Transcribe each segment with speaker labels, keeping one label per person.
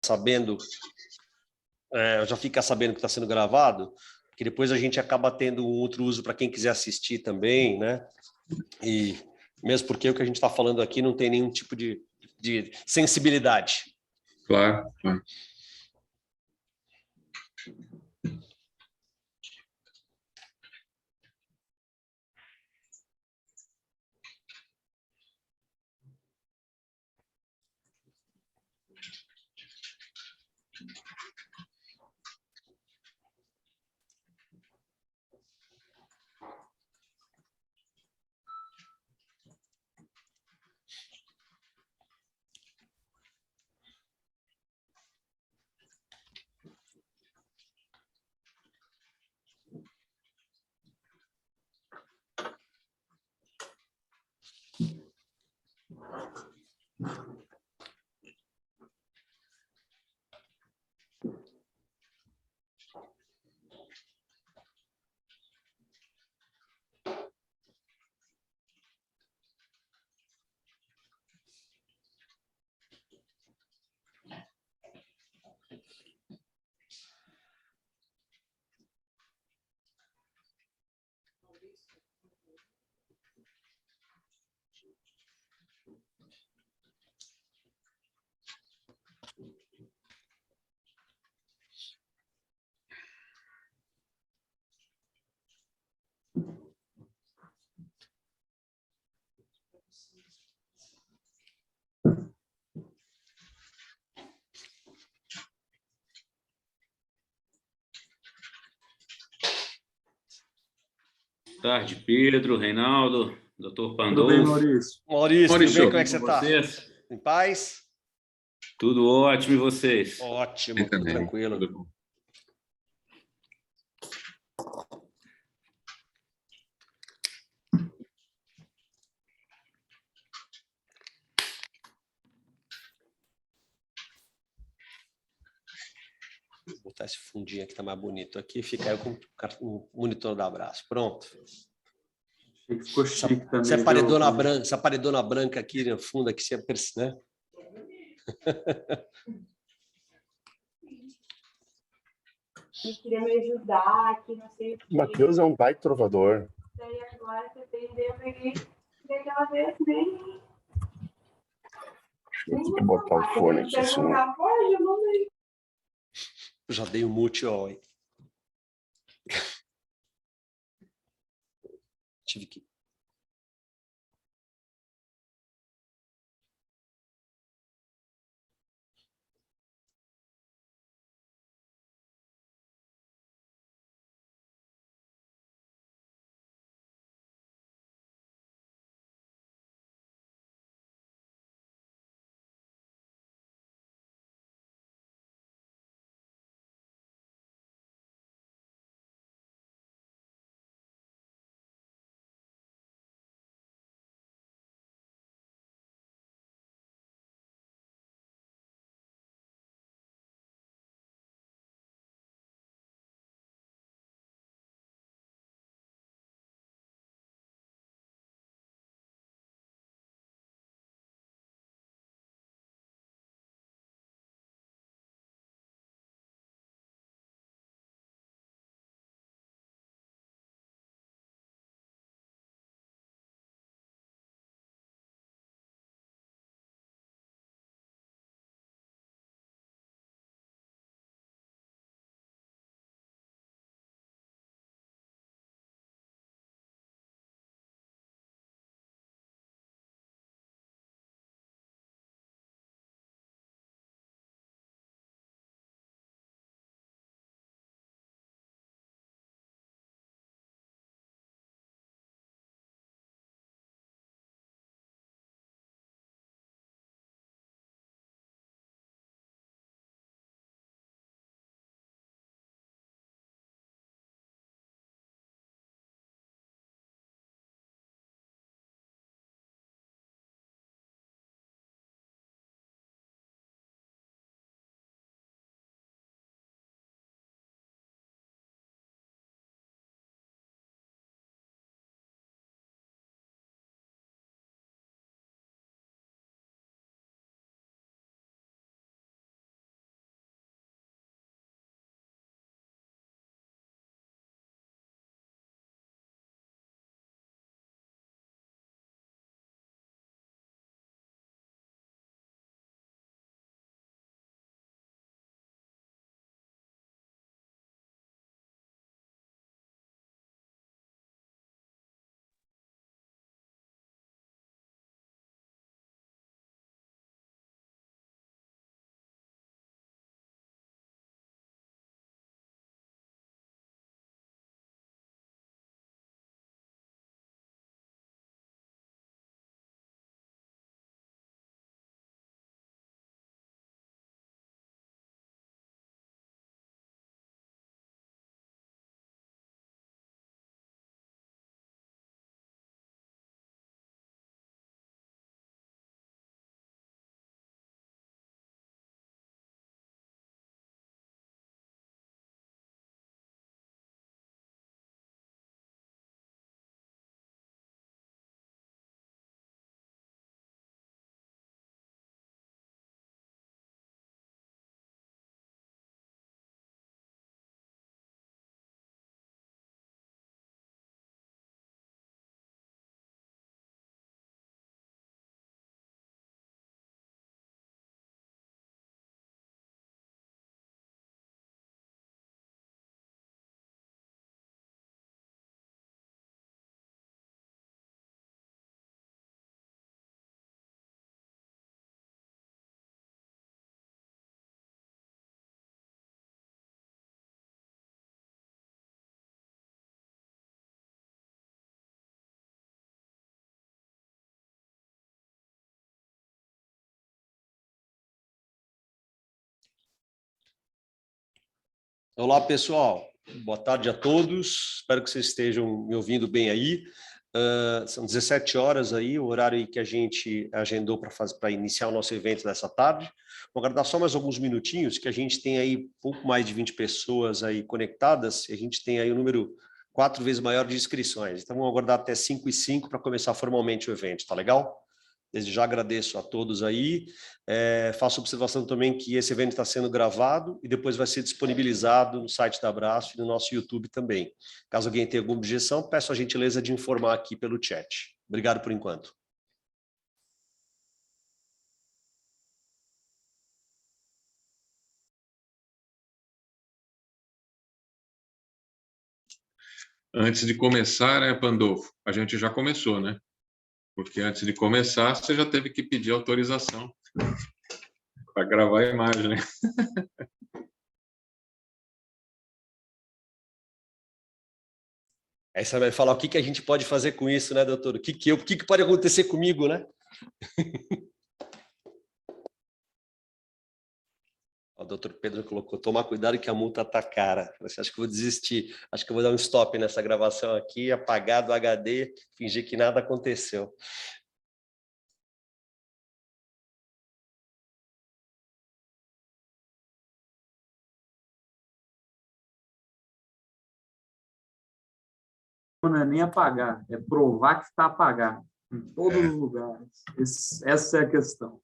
Speaker 1: sabendo, já fica sabendo que está sendo gravado, que depois a gente acaba tendo um outro uso para quem quiser assistir também, né? E mesmo porque o que a gente está falando aqui não tem nenhum tipo de sensibilidade.
Speaker 2: Claro, claro.
Speaker 3: Boa tarde, Pedro, Reinaldo, doutor
Speaker 2: Tudo bem,
Speaker 3: Pandolfo.
Speaker 2: Maurício?
Speaker 1: Maurício, tudo bem? Como é que
Speaker 3: Com
Speaker 1: você está?
Speaker 3: vocês?
Speaker 1: Em paz?
Speaker 3: Tudo ótimo, e vocês?
Speaker 1: Ótimo,
Speaker 2: Bem
Speaker 1: tudo
Speaker 2: também.
Speaker 1: tranquilo.
Speaker 2: Tudo bom.
Speaker 1: Vou botar esse fundinho aqui, tá mais bonito aqui. Fica aí com o monitor do abraço. Pronto.
Speaker 2: Ficou chique também.
Speaker 1: Essa paredona branca aqui no fundo, aqui, né?
Speaker 4: Que queria me ajudar, que não sei o que.
Speaker 5: Matheus é um baita trovador.
Speaker 4: Daí agora você entendeu, eu peguei daquela vez bem.
Speaker 5: Vou ter que botar o fone aqui, senão...
Speaker 1: Já dei o mute, ó. Tive que Olá, pessoal. Boa tarde a todos. Espero que vocês estejam me ouvindo bem aí. São 17 horas aí, o horário aí que a gente agendou para iniciar o nosso evento dessa tarde. Vou aguardar só mais alguns minutinhos, que a gente tem aí pouco mais de 20 pessoas aí conectadas, e a gente tem aí um número 4 vezes maior de inscrições. Então, vamos aguardar até 5h05 para começar formalmente o evento, tá legal? Desde já agradeço a todos aí. Faço observação também que esse evento está sendo gravado e depois vai ser disponibilizado no site da Abraço e no nosso YouTube também. Caso alguém tenha alguma objeção, peço a gentileza de informar aqui pelo chat. Obrigado por enquanto.
Speaker 6: Antes de começar, né, Pandolfo? A gente já começou, né? Porque antes de começar, você já teve que pedir autorização para gravar a imagem, né?
Speaker 1: Aí você vai falar o que a gente pode fazer com isso, né, doutor? O que pode acontecer comigo, né? O doutor Pedro colocou, tomar cuidado que a multa tá cara. Você acha que eu vou desistir? Acho que eu vou dar um stop nessa gravação aqui, apagar do HD, fingir que nada aconteceu.
Speaker 2: Não é nem apagar, é provar que está apagado em todos os lugares. Essa é a questão.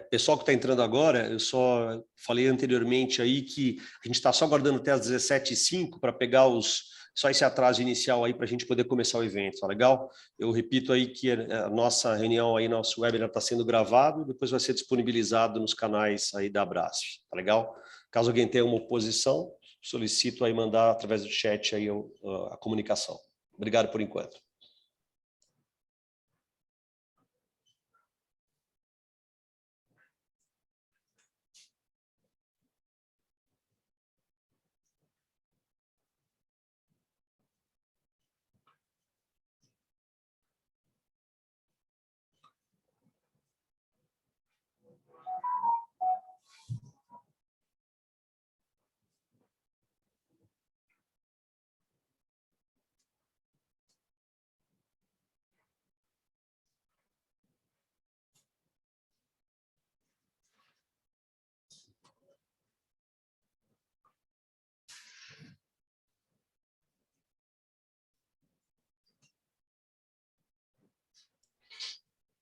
Speaker 1: Pessoal que está entrando agora, eu só falei anteriormente aí que a gente está só aguardando até as 17h05 para pegar só esse atraso inicial aí para a gente poder começar o evento, tá legal? Eu repito aí que a nossa reunião aí, nosso webinar está sendo gravado, depois vai ser disponibilizado nos canais aí da Abraço, tá legal? Caso alguém tenha uma oposição, solicito aí mandar através do chat aí a comunicação. Obrigado por enquanto.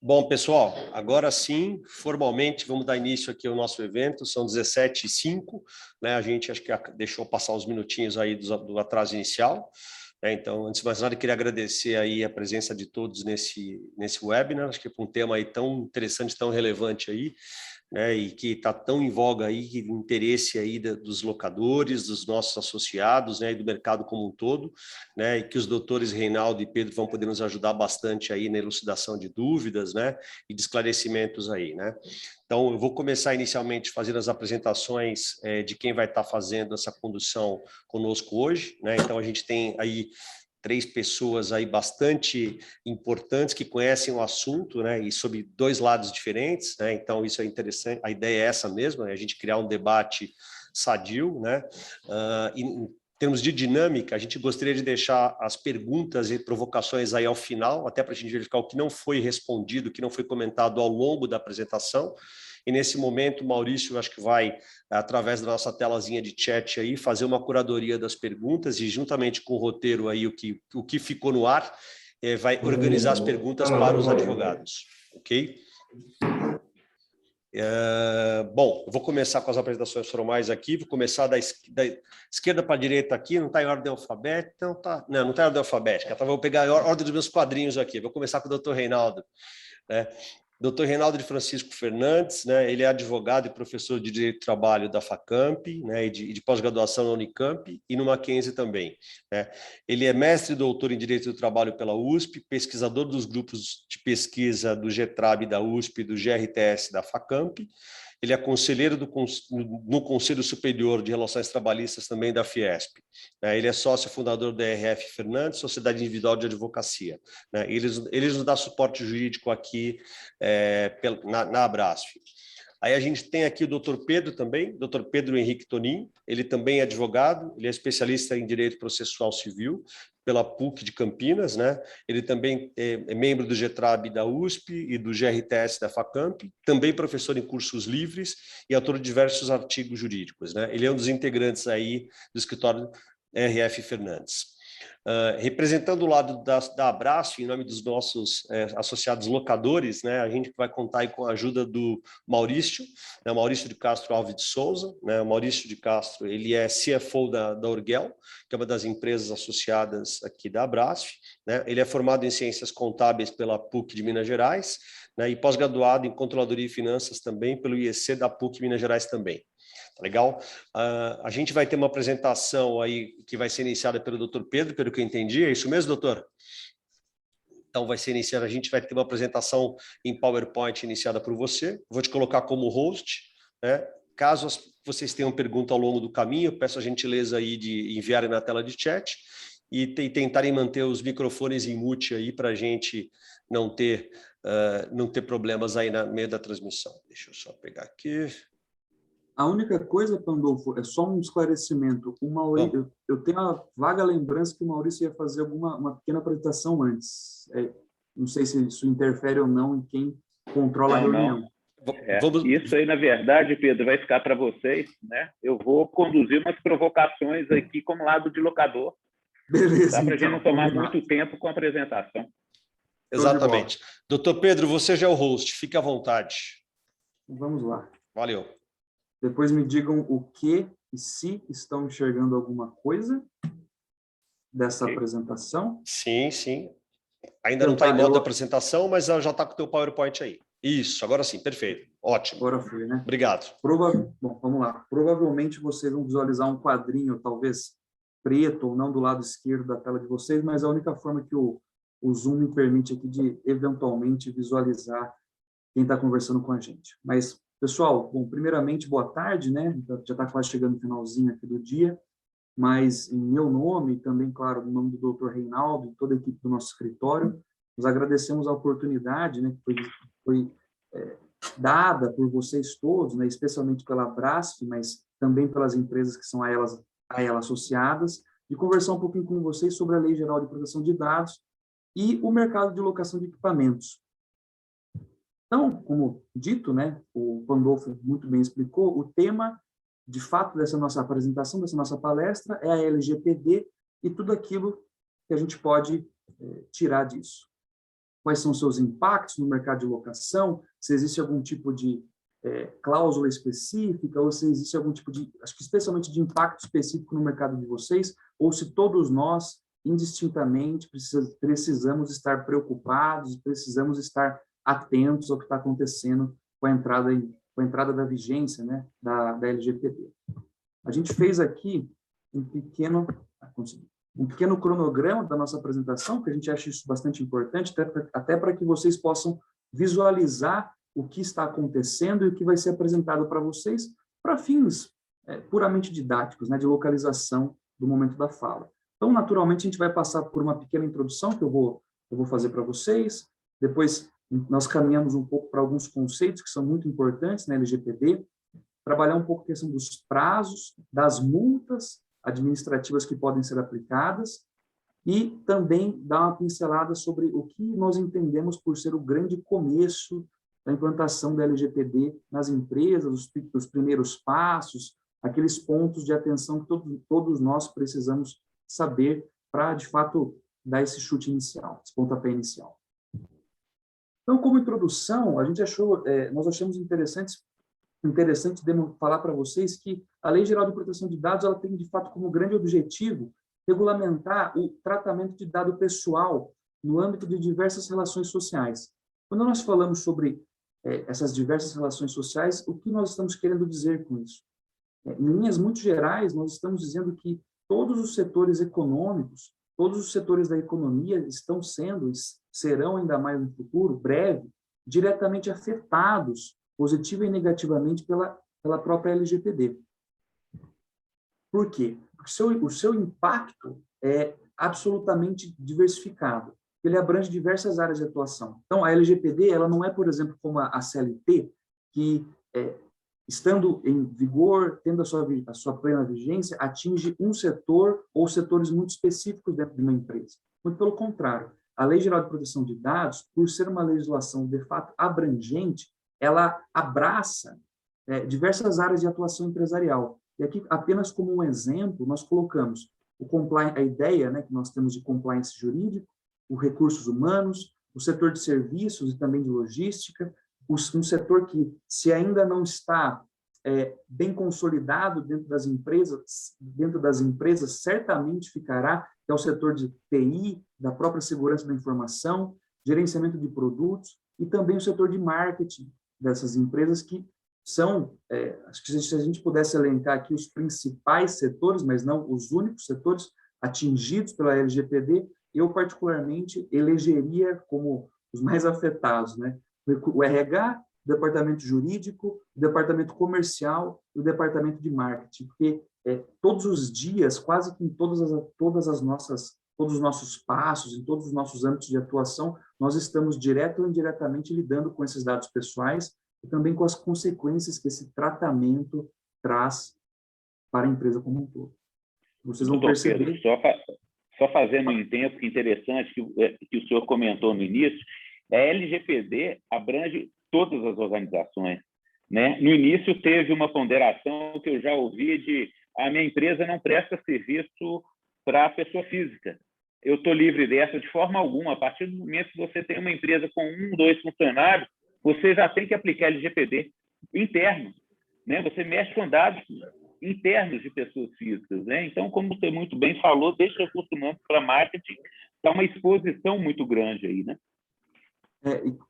Speaker 1: Bom, pessoal, agora sim, formalmente, vamos dar início aqui ao nosso evento, são 17h05, né? A gente acho que deixou passar uns minutinhos aí do atraso inicial, né? Então, antes de mais nada, eu queria agradecer aí a presença de todos nesse webinar, acho que é um tema aí tão interessante, tão relevante aí, né, e que está tão em voga aí, interesse aí dos locadores, dos nossos associados, né, e do mercado como um todo, né, e que os doutores Reinaldo e Pedro vão poder nos ajudar bastante aí na elucidação de dúvidas, né, e de esclarecimentos aí, né. Então, eu vou começar inicialmente fazendo as apresentações de quem vai estar fazendo essa condução conosco hoje, né. Então, a gente tem aí 3 pessoas aí bastante importantes que conhecem o assunto, né, e sob 2 lados diferentes, né, então isso é interessante, a ideia é essa mesmo, né, a gente criar um debate sadio, né, em termos de dinâmica, a gente gostaria de deixar as perguntas e provocações aí ao final, até para a gente verificar o que não foi respondido, o que não foi comentado ao longo da apresentação. E nesse momento, o Maurício, acho que vai, através da nossa telazinha de chat aí, fazer uma curadoria das perguntas e, juntamente com o roteiro aí, o que ficou no ar, vai organizar as perguntas para os advogados, ok? Bom, eu vou começar com as apresentações formais aqui, vou começar da esquerda para a direita aqui, não está em ordem alfabética, não está em ordem alfabética, então vou pegar a ordem dos meus quadrinhos aqui, vou começar com o Dr. Reinaldo, né? Dr. Reinaldo de Francisco Fernandes, né, ele é advogado e professor de Direito do Trabalho da FACAMP, né, e de pós-graduação na Unicamp e no Mackenzie também, né. Ele é mestre e doutor em Direito do Trabalho pela USP, pesquisador dos grupos de pesquisa do GETRAB da USP e do GRTS da FACAMP. Ele é conselheiro no Conselho Superior de Relações Trabalhistas também da Fiesp. Ele é sócio fundador da RF Fernandes, Sociedade Individual de Advocacia. Eles nos dão suporte jurídico aqui na Abrasf. Aí a gente tem aqui o Dr. Pedro também, Dr. Pedro Henrique Tonin, ele também é advogado, ele é especialista em Direito Processual Civil pela PUC de Campinas, né? Ele também é membro do GETRAB da USP e do GRTS da FACAMP, também professor em cursos livres e autor de diversos artigos jurídicos, né? Ele é um dos integrantes aí do escritório RF Fernandes. Representando o lado da Abrasf, em nome dos nossos associados locadores, né, a gente vai contar aí com a ajuda do Maurício, né, Maurício de Castro Alves de Souza, né, o Maurício de Castro, ele é CFO da Urgel, que é uma das empresas associadas aqui da Abrasf, né, ele é formado em Ciências Contábeis pela PUC de Minas Gerais, né, e pós-graduado em Controladoria e Finanças também pelo IEC da PUC Minas Gerais também. Legal? A gente vai ter uma apresentação aí que vai ser iniciada pelo Dr. Pedro, pelo que eu entendi, é isso mesmo, doutor? Então vai ser iniciada, a gente vai ter uma apresentação em PowerPoint iniciada por você, vou te colocar como host, né? Caso vocês tenham pergunta ao longo do caminho, eu peço a gentileza aí de enviarem na tela de chat e tentarem manter os microfones em mute aí para a gente não ter problemas aí no meio da transmissão. Deixa eu só pegar aqui.
Speaker 2: A única coisa, Pandolfo, é só um esclarecimento. Eu tenho uma vaga lembrança que o Maurício ia fazer uma pequena apresentação antes. Não sei se isso interfere ou não em quem controla a reunião.
Speaker 3: Isso aí, na verdade, Pedro, vai ficar para vocês, né? Eu vou conduzir umas provocações aqui como lado de locador.
Speaker 2: Beleza.
Speaker 3: Dá para a gente não tomar muito tempo com a apresentação.
Speaker 1: Exatamente. Doutor Pedro, você já é o host, fique à vontade.
Speaker 2: Vamos lá.
Speaker 1: Valeu.
Speaker 2: Depois me digam o que e se estão enxergando alguma coisa dessa apresentação.
Speaker 1: Sim, sim. Ainda não está em modo de apresentação, mas já está com o teu PowerPoint aí. Isso, agora sim, perfeito. Ótimo.
Speaker 2: Agora foi, né?
Speaker 1: Obrigado.
Speaker 2: Bom, vamos lá. Provavelmente vocês vão visualizar um quadrinho, talvez preto ou não do lado esquerdo da tela de vocês, mas é a única forma que o Zoom me permite aqui de, eventualmente, visualizar quem está conversando com a gente. Mas, pessoal, bom, primeiramente, boa tarde, né? Já está quase chegando no finalzinho aqui do dia, mas em meu nome e também, claro, no nome do Dr. Reinaldo e toda a equipe do nosso escritório, nós agradecemos a oportunidade, né, que foi dada por vocês todos, né, especialmente pela Abrasf, mas também pelas empresas que são a ela associadas, de conversar um pouquinho com vocês sobre a Lei Geral de Proteção de Dados e o mercado de locação de equipamentos. Então, como dito, né, o Pandolfo muito bem explicou, o tema, de fato, dessa nossa apresentação, dessa nossa palestra, é a LGPD e tudo aquilo que a gente pode tirar disso. quais são os seus impactos no mercado de locação, se existe algum tipo de cláusula específica, ou se existe algum tipo de, acho que especialmente de impacto específico no mercado de vocês, ou se todos nós, indistintamente, precisamos estar preocupados, precisamos estar atentos ao que está acontecendo com a entrada da vigência, né, da LGPD. A gente fez aqui um pequeno cronograma da nossa apresentação, que a gente acha isso bastante importante, até para que vocês possam visualizar o que está acontecendo e o que vai ser apresentado para vocês, para fins puramente didáticos, né, de localização do momento da fala. Então, naturalmente, a gente vai passar por uma pequena introdução que eu vou fazer para vocês, depois nós caminhamos um pouco para alguns conceitos que são muito importantes na LGPD, trabalhar um pouco a questão dos prazos, das multas administrativas que podem ser aplicadas, e também dar uma pincelada sobre o que nós entendemos por ser o grande começo da implantação da LGPD nas empresas, os primeiros passos, aqueles pontos de atenção que todos nós precisamos saber para, de fato, dar esse chute inicial, esse pontapé inicial. Então, como introdução, nós achamos interessante falar para vocês que a Lei Geral de Proteção de Dados ela tem, de fato, como grande objetivo regulamentar o tratamento de dado pessoal no âmbito de diversas relações sociais. Quando nós falamos sobre essas diversas relações sociais, o que nós estamos querendo dizer com isso? Em linhas muito gerais, nós estamos dizendo que todos os setores econômicos, todos os setores da economia estão sendo, serão ainda mais no futuro, breve, diretamente afetados, positiva e negativamente, pela própria LGPD. Por quê? Porque o seu impacto é absolutamente diversificado. Ele abrange diversas áreas de atuação. Então, a LGPD, ela não é, por exemplo, como a CLT, que, estando em vigor, tendo a sua plena vigência, atinge um setor ou setores muito específicos dentro de uma empresa. Muito pelo contrário, a Lei Geral de Proteção de Dados, por ser uma legislação, de fato, abrangente, ela abraça diversas áreas de atuação empresarial. E aqui, apenas como um exemplo, nós colocamos a ideia, né, que nós temos de compliance jurídico, os recursos humanos, o setor de serviços e também de logística, um setor que, se ainda não está bem consolidado dentro das empresas, certamente ficará, que é o setor de TI, da própria segurança da informação, gerenciamento de produtos, e também o setor de marketing dessas empresas, que são, acho que se a gente pudesse elencar aqui os principais setores, mas não os únicos setores atingidos pela LGPD, eu particularmente elegeria como os mais afetados, né? O RH, o departamento jurídico, o departamento comercial e o departamento de marketing, porque todos os dias, quase que em todos os nossos passos, em todos os nossos âmbitos de atuação, nós estamos direto ou indiretamente lidando com esses dados pessoais e também com as consequências que esse tratamento traz para a empresa como um todo. Vocês vão perceber...
Speaker 3: Pedro, só fazendo um tempo interessante que o senhor comentou no início, a LGPD abrange todas as organizações, né? No início teve uma ponderação que eu já ouvi de a minha empresa não presta serviço para a pessoa física. Eu estou livre dessa de forma alguma. A partir do momento que você tem uma empresa com 1, 2 funcionários, você já tem que aplicar LGPD interno, né? Você mexe com dados internos de pessoas físicas, né? Então, como você muito bem falou, deixa recursos humanos para marketing, está uma exposição muito grande aí, né?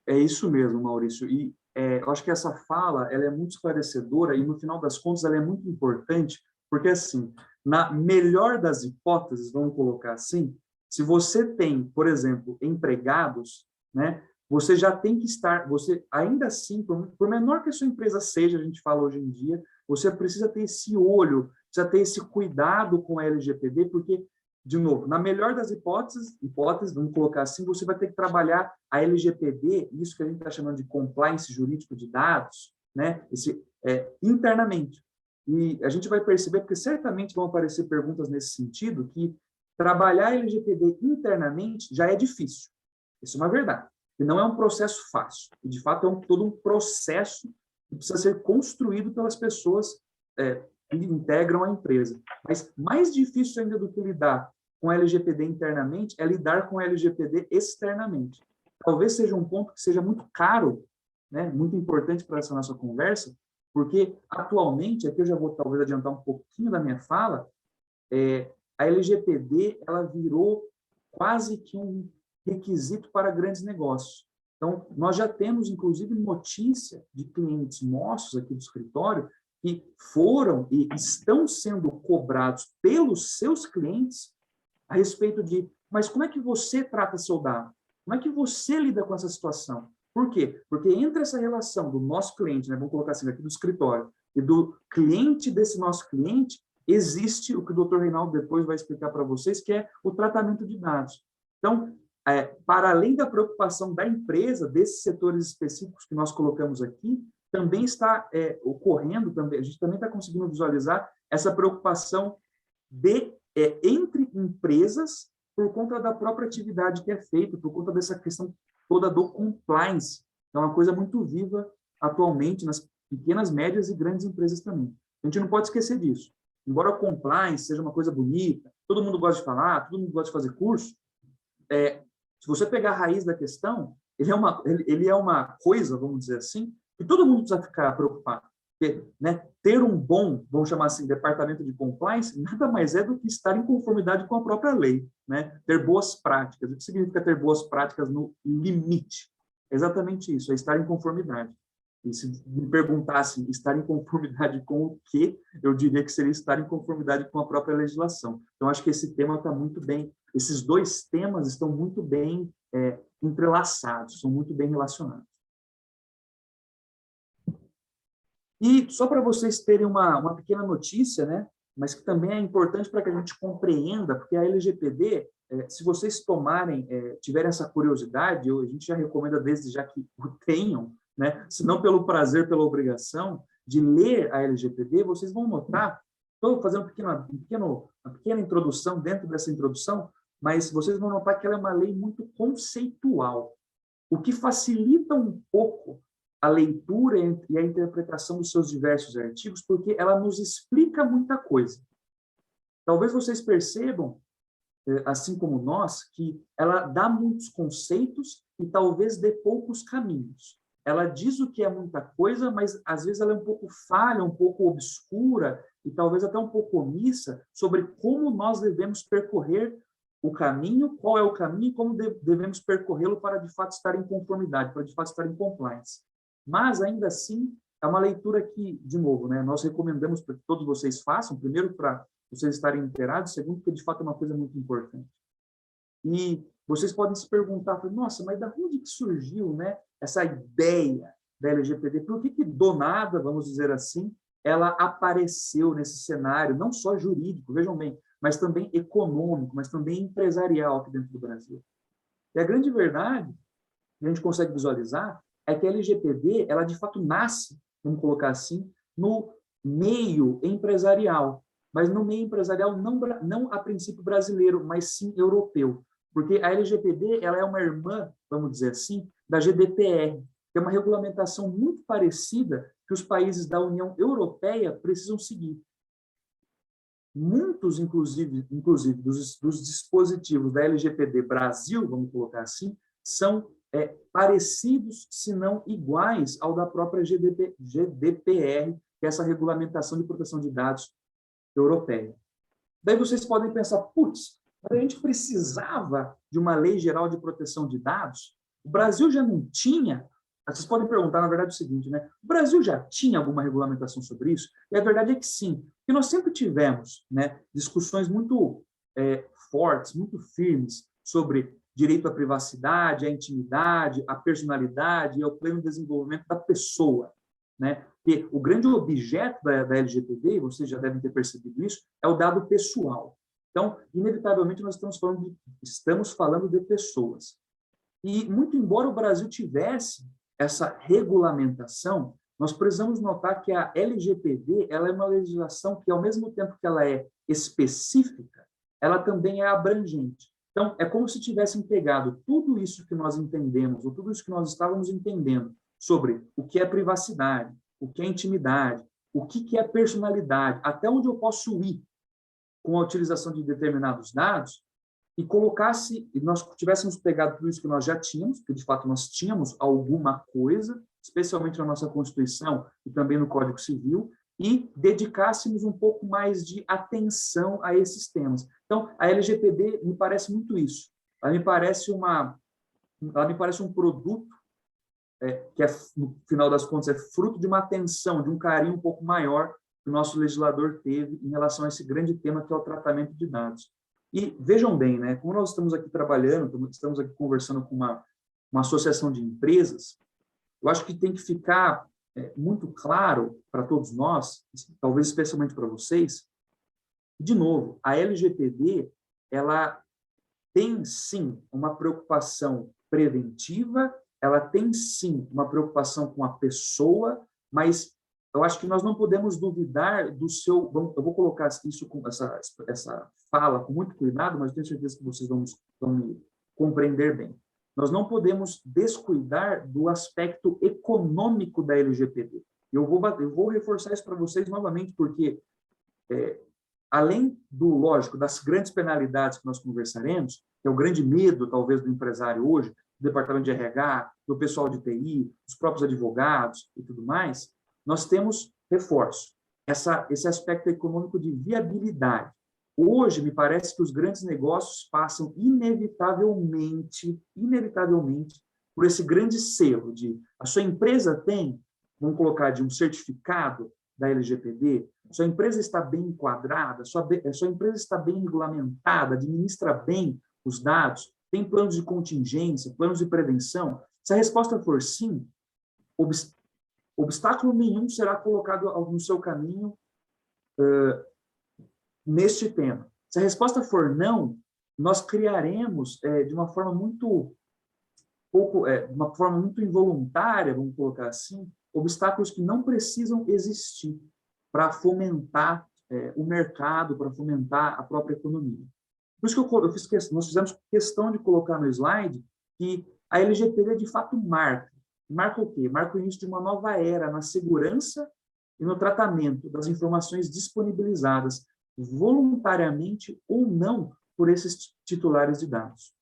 Speaker 2: É isso mesmo, Maurício. E eu acho que essa fala ela é muito esclarecedora e, no final das contas, ela é muito importante, porque, assim, na melhor das hipóteses, vamos colocar assim, se você tem, por exemplo, empregados, né, você já tem que estar, ainda assim, por menor que a sua empresa seja, a gente fala hoje em dia, você precisa ter esse olho, precisa ter esse cuidado com a LGPD, porque, de novo, na melhor das hipóteses, vamos colocar assim, você vai ter que trabalhar a LGPD, isso que a gente está chamando de compliance jurídico de dados, né, internamente. E a gente vai perceber, porque certamente vão aparecer perguntas nesse sentido, que trabalhar a LGPD internamente já é difícil. Isso é uma verdade. E não é um processo fácil. E, de fato, é todo um processo que precisa ser construído pelas pessoas que integram a empresa. Mas mais difícil ainda do que lidar com a LGPD internamente é lidar com a LGPD externamente. talvez seja um ponto que seja muito caro, né, muito importante para essa nossa conversa, porque atualmente, aqui eu já vou talvez adiantar um pouquinho da minha fala, a LGPD ela virou quase que um requisito para grandes negócios. Então, nós já temos, inclusive, notícia de clientes nossos aqui do escritório que foram e estão sendo cobrados pelos seus clientes a respeito de, mas como é que você trata seu dado? Como é que você lida com essa situação? Por quê? Porque entre essa relação do nosso cliente, né, vamos colocar assim, aqui do escritório, e do cliente desse nosso cliente, existe o que o Dr. Reinaldo depois vai explicar para vocês, que é o tratamento de dados. Então, para além da preocupação da empresa, desses setores específicos que nós colocamos aqui, também está ocorrendo, a gente também está conseguindo visualizar essa preocupação entre empresas por conta da própria atividade que é feita, por conta dessa questão toda do compliance. É uma coisa muito viva atualmente nas pequenas, médias e grandes empresas também. A gente não pode esquecer disso. Embora o compliance seja uma coisa bonita, todo mundo gosta de falar, todo mundo gosta de fazer curso, se você pegar a raiz da questão, ele é uma coisa, vamos dizer assim, que todo mundo precisa ficar preocupado. Porque, né, ter um bom, vamos chamar assim, departamento de compliance, nada mais é do que estar em conformidade com a própria lei, né? Ter boas práticas. O que significa ter boas práticas no limite? É exatamente isso, é estar em conformidade. E se me perguntassem estar em conformidade com o quê, eu diria que seria estar em conformidade com a própria legislação. Então, acho que esse tema está muito bem, esses dois temas estão muito bem entrelaçados, são muito bem relacionados. E só para vocês terem uma pequena notícia, né, mas que também é importante para que a gente compreenda, porque a LGPD, se vocês tiverem essa curiosidade, a gente já recomenda desde já que o tenham, né, se não pelo prazer, pela obrigação, de ler a LGPD, vocês vão notar, estou fazendo uma pequena introdução dentro dessa introdução, mas vocês vão notar que ela é uma lei muito conceitual, o que facilita um pouco a leitura e a interpretação dos seus diversos artigos, porque ela nos explica muita coisa. Talvez vocês percebam, assim como nós, que ela dá muitos conceitos e talvez dê poucos caminhos. Ela diz o que é muita coisa, mas às vezes ela é um pouco falha, um pouco obscura e talvez até um pouco omissa sobre como nós devemos percorrer o caminho, qual é o caminho e como devemos percorrê-lo para de fato estar em conformidade, para de fato estar em compliance. Mas, ainda assim, é uma leitura que, de novo, né, nós recomendamos para que todos vocês façam, primeiro para vocês estarem inteirados, segundo porque, de fato, é uma coisa muito importante. E vocês podem se perguntar, nossa, mas da onde que surgiu, né, essa ideia da LGPD? Por que do nada, vamos dizer assim, ela apareceu nesse cenário, não só jurídico, vejam bem, mas também econômico, mas também empresarial aqui dentro do Brasil? E a grande verdade, que a gente consegue visualizar, é que a LGPD, ela de fato nasce, vamos colocar assim, no meio empresarial, mas no meio empresarial não a princípio brasileiro, mas sim europeu, porque a LGPD ela é uma irmã, vamos dizer assim, da GDPR, que é uma regulamentação muito parecida que os países da União Europeia precisam seguir. Muitos, inclusive dos dispositivos da LGPD Brasil, vamos colocar assim, são parecidos, se não iguais, ao da própria GDPR, que é essa regulamentação de proteção de dados europeia. Daí vocês podem pensar, putz, a gente precisava de uma lei geral de proteção de dados? O Brasil já não tinha? Vocês podem perguntar, na verdade, o seguinte, né? O Brasil já tinha alguma regulamentação sobre isso? E a verdade é que sim, porque nós sempre tivemos, né, discussões muito fortes, muito firmes sobre direito à privacidade, à intimidade, à personalidade e ao pleno desenvolvimento da pessoa, né? E o grande objeto da LGPD, vocês já devem ter percebido isso, é o dado pessoal. Então, inevitavelmente, nós estamos falando de pessoas. E, muito embora o Brasil tivesse essa regulamentação, nós precisamos notar que a LGPD ela é uma legislação que, ao mesmo tempo que ela é específica, ela também é abrangente. Então, é como se tivessem pegado tudo isso que nós entendemos, ou tudo isso que nós estávamos entendendo sobre o que é privacidade, o que é intimidade, o que é personalidade, até onde eu posso ir com a utilização de determinados dados, e colocasse, e nós tivéssemos pegado tudo isso que nós já tínhamos, porque de fato nós tínhamos alguma coisa, especialmente na nossa Constituição e também no Código Civil, e dedicássemos um pouco mais de atenção a esses temas. Então, a LGPD me parece muito isso. Ela me parece um produto que, no final das contas, é fruto de uma atenção, de um carinho um pouco maior que o nosso legislador teve em relação a esse grande tema que é o tratamento de dados. E vejam bem, né, como nós estamos aqui trabalhando, estamos aqui conversando com uma associação de empresas, eu acho que tem que ficar muito claro para todos nós, talvez especialmente para vocês, de novo, a LGPD, ela tem sim uma preocupação preventiva, ela tem sim uma preocupação com a pessoa, mas eu acho que nós não podemos duvidar do seu... Eu vou colocar isso com essa fala com muito cuidado, mas eu tenho certeza que vocês vão me compreender bem. Nós não podemos descuidar do aspecto econômico da LGPD. Eu vou reforçar isso para vocês novamente, porque além lógico, das grandes penalidades que nós conversaremos, que é o grande medo, talvez, do empresário hoje, do departamento de RH, do pessoal de TI, dos próprios advogados e tudo mais, nós temos reforço, esse aspecto econômico de viabilidade. Hoje, me parece que os grandes negócios passam inevitavelmente, por esse grande selo de a sua empresa tem, vamos colocar, de um certificado da LGPD, sua empresa está bem enquadrada, sua empresa está bem regulamentada, administra bem os dados, tem planos de contingência, planos de prevenção. Se a resposta for sim, obstáculo nenhum será colocado no seu caminho neste tema. Se a resposta for não, nós criaremos de uma forma muito involuntária, vamos colocar assim, obstáculos que não precisam existir para fomentar o mercado, para fomentar a própria economia. Por isso que nós fizemos questão de colocar no slide que a LGPD de fato marca. Marca o quê? Marca o início de uma nova era na segurança e no tratamento das informações disponibilizadas voluntariamente ou não por esses titulares de dados.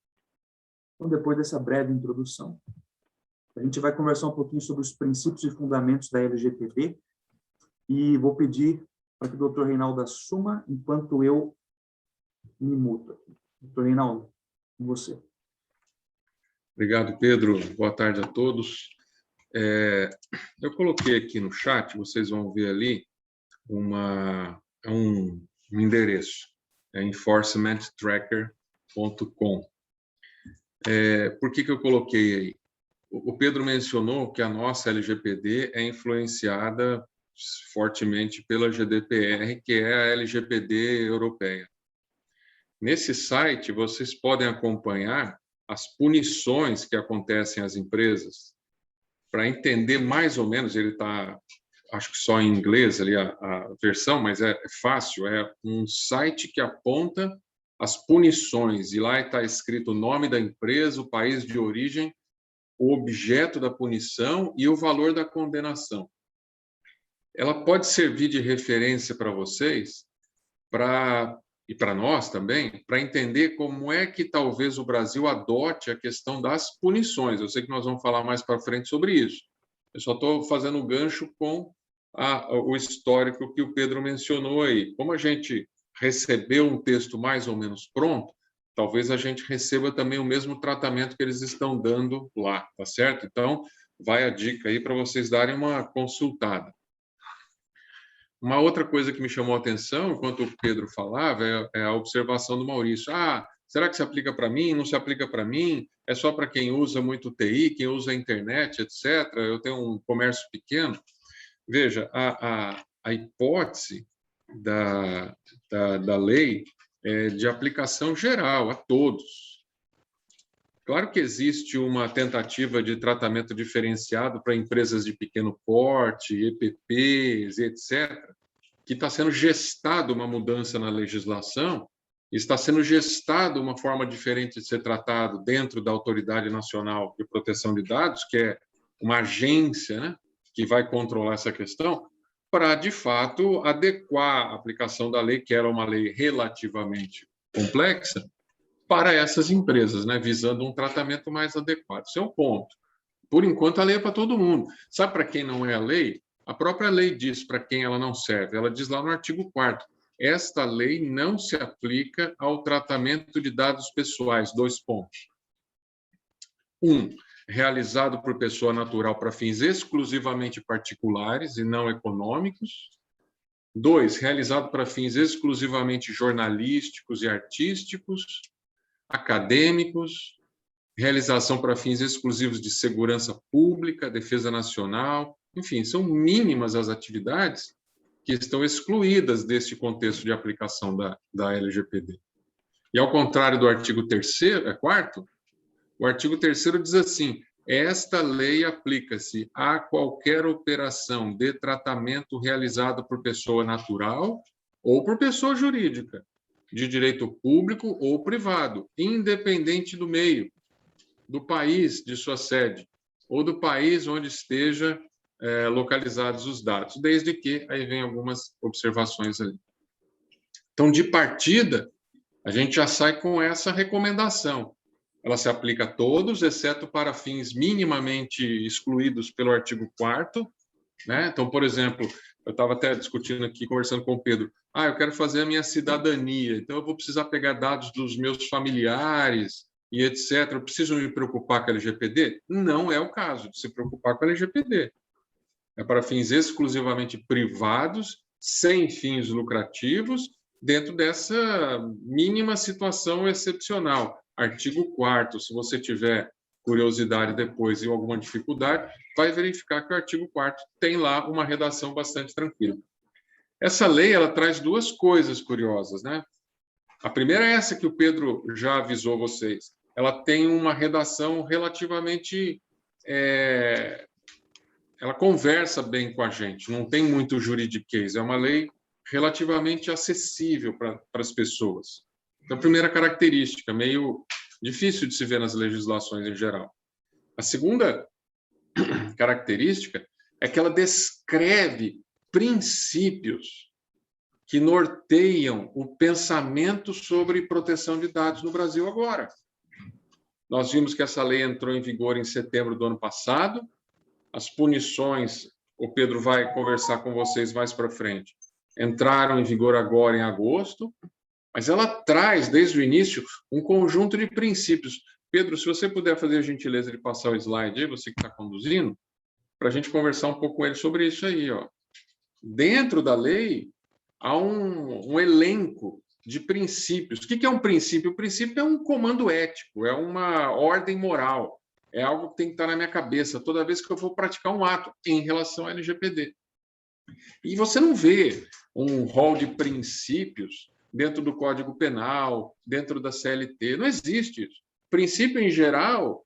Speaker 2: Então, depois dessa breve introdução, a gente vai conversar um pouquinho sobre os princípios e fundamentos da LGPD e vou pedir para que o Dr. Reinaldo assuma enquanto eu me muto aqui. Dr. Reinaldo, com você.
Speaker 6: Obrigado, Pedro. Boa tarde a todos. Eu coloquei aqui no chat, vocês vão ver ali, um endereço, enforcementtracker.com. Por que eu coloquei aí? O Pedro mencionou que a nossa LGPD é influenciada fortemente pela GDPR, que é a LGPD europeia. Nesse site, vocês podem acompanhar as punições que acontecem às empresas, para entender mais ou menos, ele está, acho que só em inglês ali a versão, mas é fácil, é um site que aponta as punições, e lá está escrito o nome da empresa, o país de origem, o objeto da punição e o valor da condenação. Ela pode servir de referência para vocês, e para nós também, para entender como é que talvez o Brasil adote a questão das punições. Eu sei que nós vamos falar mais para frente sobre isso. Eu só estou fazendo um gancho com o histórico que o Pedro mencionou aí. Como a gente recebeu um texto mais ou menos pronto, talvez a gente receba também o mesmo tratamento que eles estão dando lá, tá certo? Então, vai a dica aí para vocês darem uma consultada. Uma outra coisa que me chamou a atenção, enquanto o Pedro falava, é a observação do Maurício. Será que se aplica para mim? Não se aplica para mim? É só para quem usa muito TI, quem usa a internet, etc. Eu tenho um comércio pequeno. Veja, a hipótese da lei é de aplicação geral a todos. Claro que existe uma tentativa de tratamento diferenciado para empresas de pequeno porte, EPPs, etc., que está sendo gestada uma mudança na legislação, está sendo gestada uma forma diferente de ser tratado dentro da Autoridade Nacional de Proteção de Dados, que é uma agência, né, que vai controlar essa questão, para, de fato, adequar a aplicação da lei, que era uma lei relativamente complexa, para essas empresas, né, visando um tratamento mais adequado. Esse é o ponto. Por enquanto, a lei é para todo mundo. Sabe para quem não é a lei? A própria lei diz para quem ela não serve. Ela diz lá no artigo 4º, esta lei não se aplica ao tratamento de dados pessoais. 2 pontos. 1. Realizado por pessoa natural para fins exclusivamente particulares e não econômicos. 2. Realizado para fins exclusivamente jornalísticos e artísticos, acadêmicos, realização para fins exclusivos de segurança pública, defesa nacional, enfim, são mínimas as atividades que estão excluídas deste contexto de aplicação da LGPD. E ao contrário do artigo 4º, o artigo 3º diz assim, esta lei aplica-se a qualquer operação de tratamento realizada por pessoa natural ou por pessoa jurídica, de direito público ou privado, independente do meio, do país de sua sede ou do país onde esteja localizados os dados, desde que, aí vem algumas observações ali. Então, de partida, a gente já sai com essa recomendação. Ela se aplica a todos, exceto para fins minimamente excluídos pelo artigo 4º, né? Então, por exemplo, eu estava até discutindo aqui, conversando com o Pedro, eu quero fazer a minha cidadania, então eu vou precisar pegar dados dos meus familiares e etc. Eu preciso me preocupar com a LGPD? Não é o caso de se preocupar com a LGPD. É para fins exclusivamente privados, sem fins lucrativos, dentro dessa mínima situação excepcional. Artigo 4º, se você tiver curiosidade depois e alguma dificuldade, vai verificar que o artigo 4º tem lá uma redação bastante tranquila. Essa lei, ela traz 2 coisas curiosas, né? A primeira é essa que o Pedro já avisou vocês. Ela tem uma redação relativamente... ela conversa bem com a gente, não tem muito juridiquês, é uma lei relativamente acessível para as pessoas. Então, a primeira característica, meio difícil de se ver nas legislações em geral. A segunda característica é que ela descreve princípios que norteiam o pensamento sobre proteção de dados no Brasil agora. Nós vimos que essa lei entrou em vigor em setembro do ano passado, as punições, o Pedro vai conversar com vocês mais para frente, entraram em vigor agora em agosto, mas ela traz, desde o início, um conjunto de princípios. Pedro, se você puder fazer a gentileza de passar o slide aí, você que está conduzindo, para a gente conversar um pouco com ele sobre isso aí. Ó. Dentro da lei, há um elenco de princípios. O que é um princípio? O princípio é um comando ético, é uma ordem moral, é algo que tem que estar na minha cabeça toda vez que eu for praticar um ato em relação à LGPD. E você não vê um rol de princípios dentro do Código Penal, dentro da CLT. Não existe isso. Princípio, em geral,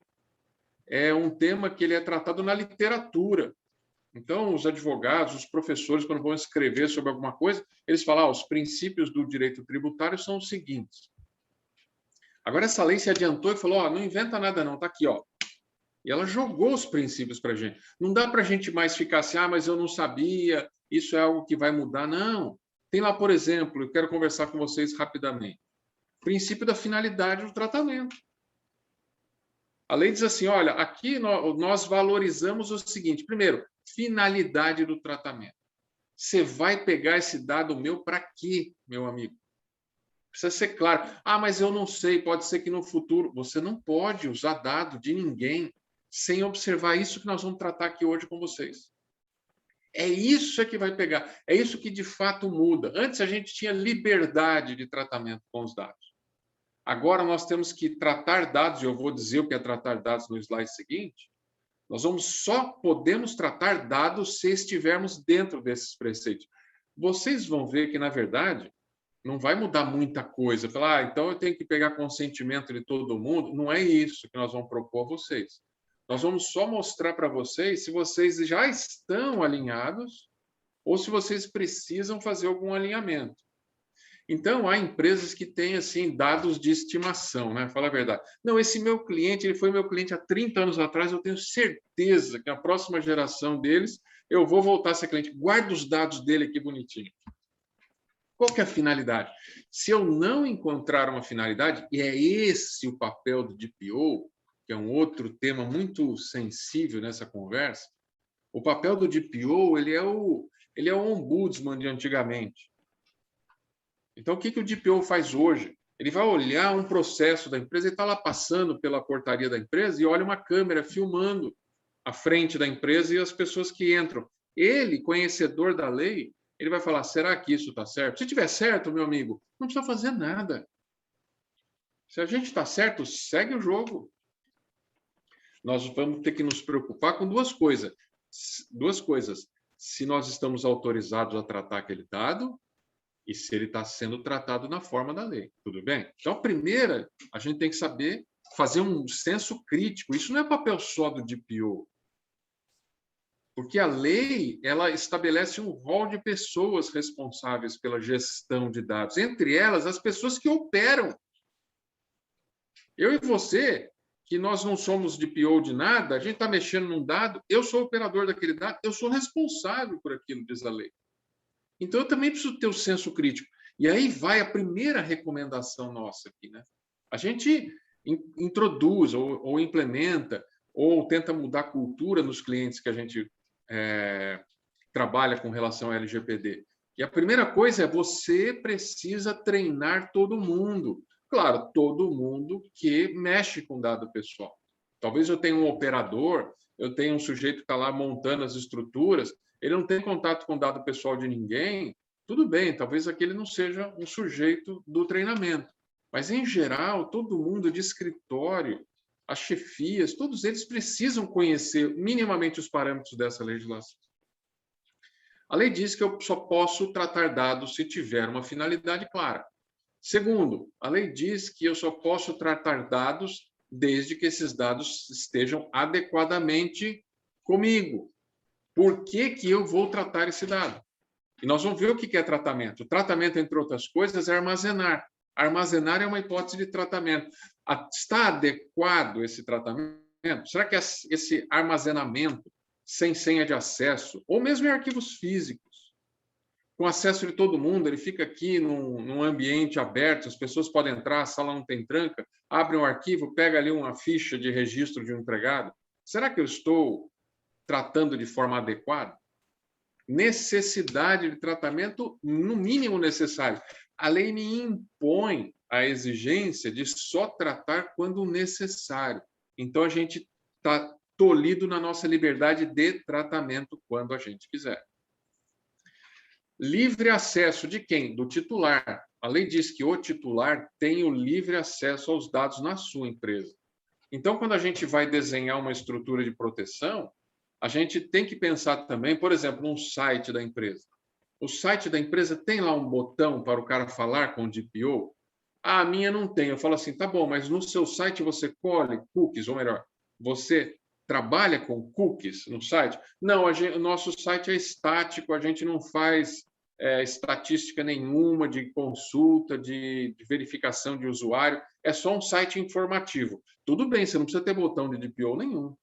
Speaker 6: é um tema que ele é tratado na literatura. Então, os advogados, os professores, quando vão escrever sobre alguma coisa, eles falam, os princípios do direito tributário são os seguintes. Agora, essa lei se adiantou e falou, não inventa nada não, está aqui, ó. E ela jogou os princípios para a gente. Não dá para a gente mais ficar assim, mas eu não sabia, isso é algo que vai mudar. Não. Tem lá, por exemplo, eu quero conversar com vocês rapidamente. Princípio da finalidade do tratamento. A lei diz assim, olha, aqui nós valorizamos o seguinte. Primeiro, finalidade do tratamento. Você vai pegar esse dado meu para quê, meu amigo? Precisa ser claro. Mas eu não sei, pode ser que no futuro... Você não pode usar dado de ninguém sem observar isso que nós vamos tratar aqui hoje com vocês. É isso que vai pegar. É isso que, de fato, muda. Antes, a gente tinha liberdade de tratamento com os dados. Agora, nós temos que tratar dados, e eu vou dizer o que é tratar dados no slide seguinte, nós só podemos tratar dados se estivermos dentro desses preceitos. Vocês vão ver que, na verdade, não vai mudar muita coisa. Falar, então eu tenho que pegar consentimento de todo mundo. Não é isso que nós vamos propor a vocês. Nós vamos só mostrar para vocês se vocês já estão alinhados ou se vocês precisam fazer algum alinhamento. Então, há empresas que têm assim, dados de estimação, né? Fala a verdade. Não, esse meu cliente, ele foi meu cliente há 30 anos atrás, eu tenho certeza que a próxima geração deles, eu vou voltar a ser cliente. Guarda os dados dele aqui bonitinho. Qual que é a finalidade? Se eu não encontrar uma finalidade, e é esse o papel do DPO, que é um outro tema muito sensível nessa conversa, o papel do DPO, ele é o ombudsman de antigamente. Então, o que o DPO faz hoje? Ele vai olhar um processo da empresa, ele está lá passando pela portaria da empresa e olha uma câmera filmando a frente da empresa e as pessoas que entram. Ele, conhecedor da lei, ele vai falar, será que isso está certo? Se estiver certo, meu amigo, não precisa fazer nada. Se a gente está certo, segue o jogo. Nós vamos ter que nos preocupar com duas coisas. Se nós estamos autorizados a tratar aquele dado e se ele está sendo tratado na forma da lei. Tudo bem? Então, a primeira, a gente tem que saber fazer um senso crítico. Isso não é papel só do DPO. Porque a lei, ela estabelece um rol de pessoas responsáveis pela gestão de dados, entre elas as pessoas que operam. Eu e você, que nós não somos DPO de nada, a gente está mexendo num dado, eu sou operador daquele dado, eu sou responsável por aquilo, diz a lei. Então, eu também preciso ter o senso crítico. E aí vai a primeira recomendação nossa aqui, né? A gente introduz ou implementa ou tenta mudar a cultura nos clientes que a gente trabalha com relação ao LGPD. E a primeira coisa é você precisa treinar todo mundo. Claro, todo mundo que mexe com dado pessoal. Talvez eu tenha um operador, eu tenha um sujeito que está lá montando as estruturas, ele não tem contato com dado pessoal de ninguém, tudo bem, talvez aquele não seja um sujeito do treinamento. Mas, em geral, todo mundo de escritório, as chefias, todos eles precisam conhecer minimamente os parâmetros dessa legislação. A lei diz que eu só posso tratar dados se tiver uma finalidade clara. Segundo, a lei diz que eu só posso tratar dados desde que esses dados estejam adequadamente comigo. Por que eu vou tratar esse dado? E nós vamos ver o que é tratamento. O tratamento, entre outras coisas, é armazenar. Armazenar é uma hipótese de tratamento. Está adequado esse tratamento? Será que esse armazenamento, sem senha de acesso, ou mesmo em arquivos físicos, com acesso de todo mundo, ele fica aqui num ambiente aberto, as pessoas podem entrar, a sala não tem tranca, abre um arquivo, pega ali uma ficha de registro de um empregado. Será que eu estou tratando de forma adequada? Necessidade de tratamento no mínimo necessário. A lei me impõe a exigência de só tratar quando necessário. Então, a gente está tolhido na nossa liberdade de tratamento quando a gente quiser. Livre acesso de quem? Do titular. A lei diz que o titular tem o livre acesso aos dados na sua empresa. Então, quando a gente vai desenhar uma estrutura de proteção, a gente tem que pensar também, por exemplo, num site da empresa. O site da empresa tem lá um botão para o cara falar com o DPO? Ah, a minha não tem. Eu falo assim, tá bom, mas no seu site você colhe cookies, ou melhor, você trabalha com cookies no site? Não, o nosso site é estático, a gente não faz estatística nenhuma de consulta, de verificação de usuário, é só um site informativo. Tudo bem, você não precisa ter botão de DPO nenhum.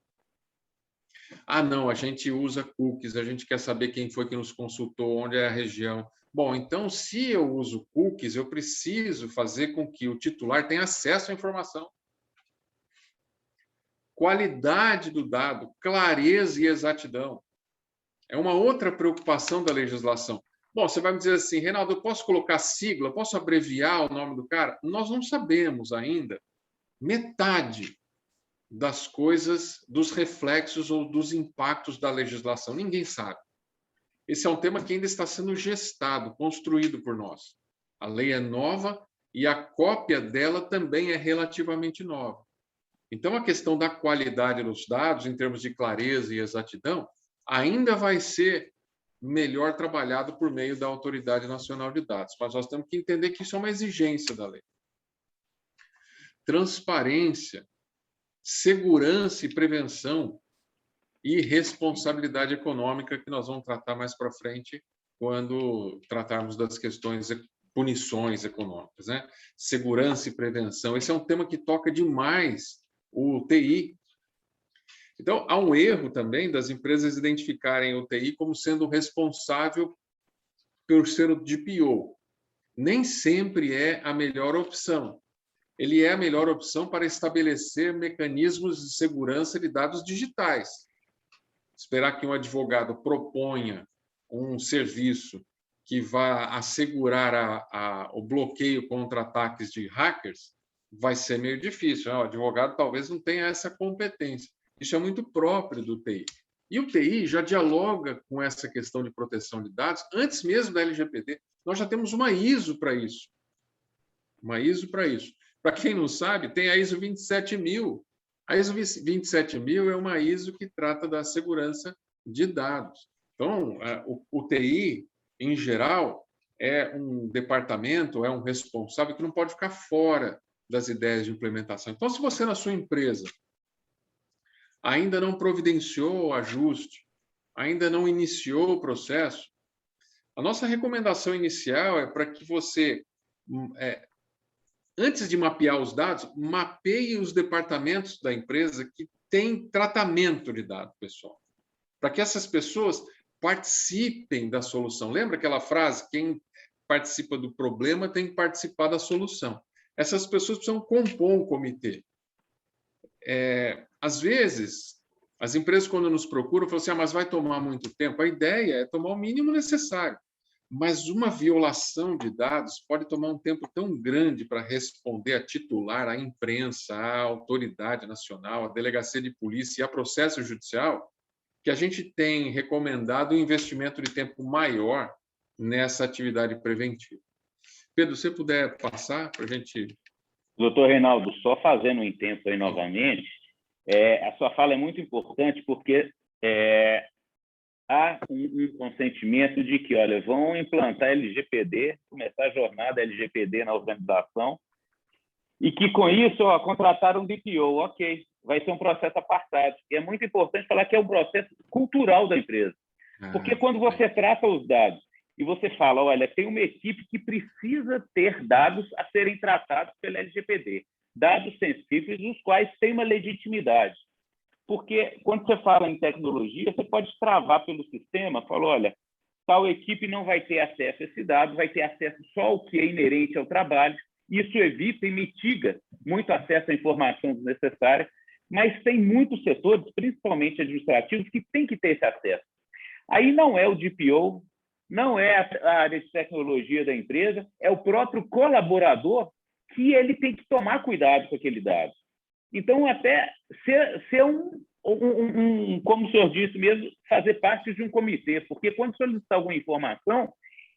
Speaker 6: Ah, não, a gente usa cookies, a gente quer saber quem foi que nos consultou, onde é a região. Bom, então, se eu uso cookies, eu preciso fazer com que o titular tenha acesso à informação. Qualidade do dado, clareza e exatidão. É uma outra preocupação da legislação. Bom, você vai me dizer assim, Reinaldo, eu posso colocar sigla, posso abreviar o nome do cara? Nós não sabemos ainda metade das coisas, dos reflexos ou dos impactos da legislação. Ninguém sabe. Esse é um tema que ainda está sendo gestado, construído por nós. A lei é nova e a cópia dela também é relativamente nova. Então, a questão da qualidade dos dados, em termos de clareza e exatidão, ainda vai ser melhor trabalhado por meio da Autoridade Nacional de Dados. Mas nós temos que entender que isso é uma exigência da lei. Transparência, segurança e prevenção e responsabilidade econômica, que nós vamos tratar mais para frente quando tratarmos das questões punições econômicas, né? Segurança e prevenção, esse é um tema que toca demais o TI. Então, há um erro também das empresas identificarem o TI como sendo responsável por ser o DPO. nem sempre é a melhor opção. Ele é a melhor opção para estabelecer mecanismos de segurança de dados digitais. Esperar que um advogado proponha um serviço que vá assegurar o bloqueio contra ataques de hackers vai ser meio difícil. O advogado talvez não tenha essa competência. Isso é muito próprio do TI. E o TI já dialoga com essa questão de proteção de dados antes mesmo da LGPD. Nós já temos uma ISO para isso. Uma ISO para isso. Para quem não sabe, tem a ISO 27000. A ISO 27000 é uma ISO que trata da segurança de dados. Então, o TI, em geral, é um departamento, é um responsável que não pode ficar fora das ideias de implementação. Então, se você, na sua empresa, ainda não providenciou o ajuste, ainda não iniciou o processo, a nossa recomendação inicial é para que você, antes de mapear os dados, mapeie os departamentos da empresa que têm tratamento de dados, pessoal, para que essas pessoas participem da solução. Lembra aquela frase? Quem participa do problema tem que participar da solução. Essas pessoas precisam compor um comitê. Às vezes, as empresas, quando nos procuram, falam assim, mas vai tomar muito tempo. A ideia é tomar o mínimo necessário. Mas uma violação de dados pode tomar um tempo tão grande para responder a titular, à imprensa, à autoridade nacional, à delegacia de polícia e a processo judicial, que a gente tem recomendado um investimento de tempo maior nessa atividade preventiva. Pedro, se você puder passar para a gente...
Speaker 3: Doutor Reinaldo, só fazendo um tempo aí novamente, a sua fala é muito importante porque há um consentimento de que, olha, vão implantar LGPD, começar a jornada LGPD na organização, e que, com isso, contrataram um DPO, ok, vai ser um processo apartado. E é muito importante falar que é um processo cultural da empresa. Porque quando você trata os dados e você fala, olha, tem uma equipe que precisa ter dados a serem tratados pela LGPD, dados sensíveis, os quais têm uma legitimidade. Porque quando você fala em tecnologia, você pode travar pelo sistema, falar, olha, tal equipe não vai ter acesso a esse dado, vai ter acesso só ao que é inerente ao trabalho. Isso evita e mitiga muito acesso à informação desnecessária, mas tem muitos setores, principalmente administrativos, que têm que ter esse acesso. Aí não é o DPO, não é a área de tecnologia da empresa, é o próprio colaborador que ele tem que tomar cuidado com aquele dado. Então, até ser como o senhor disse mesmo, fazer parte de um comitê, porque quando solicitar alguma informação,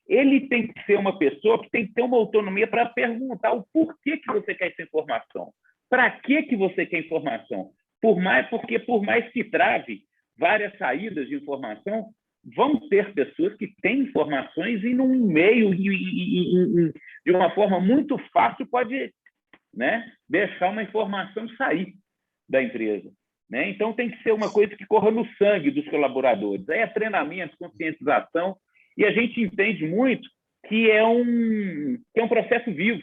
Speaker 3: ele tem que ser uma pessoa que tem que ter uma autonomia para perguntar o porquê que você quer essa informação. Para que você quer informação? Porque por mais que trave várias saídas de informação, vão ter pessoas que têm informações e num e-mail, de uma forma muito fácil, pode, né, deixar uma informação sair da empresa. Né? Então, tem que ser uma coisa que corra no sangue dos colaboradores. Aí é treinamento, conscientização, e a gente entende muito que é um processo vivo.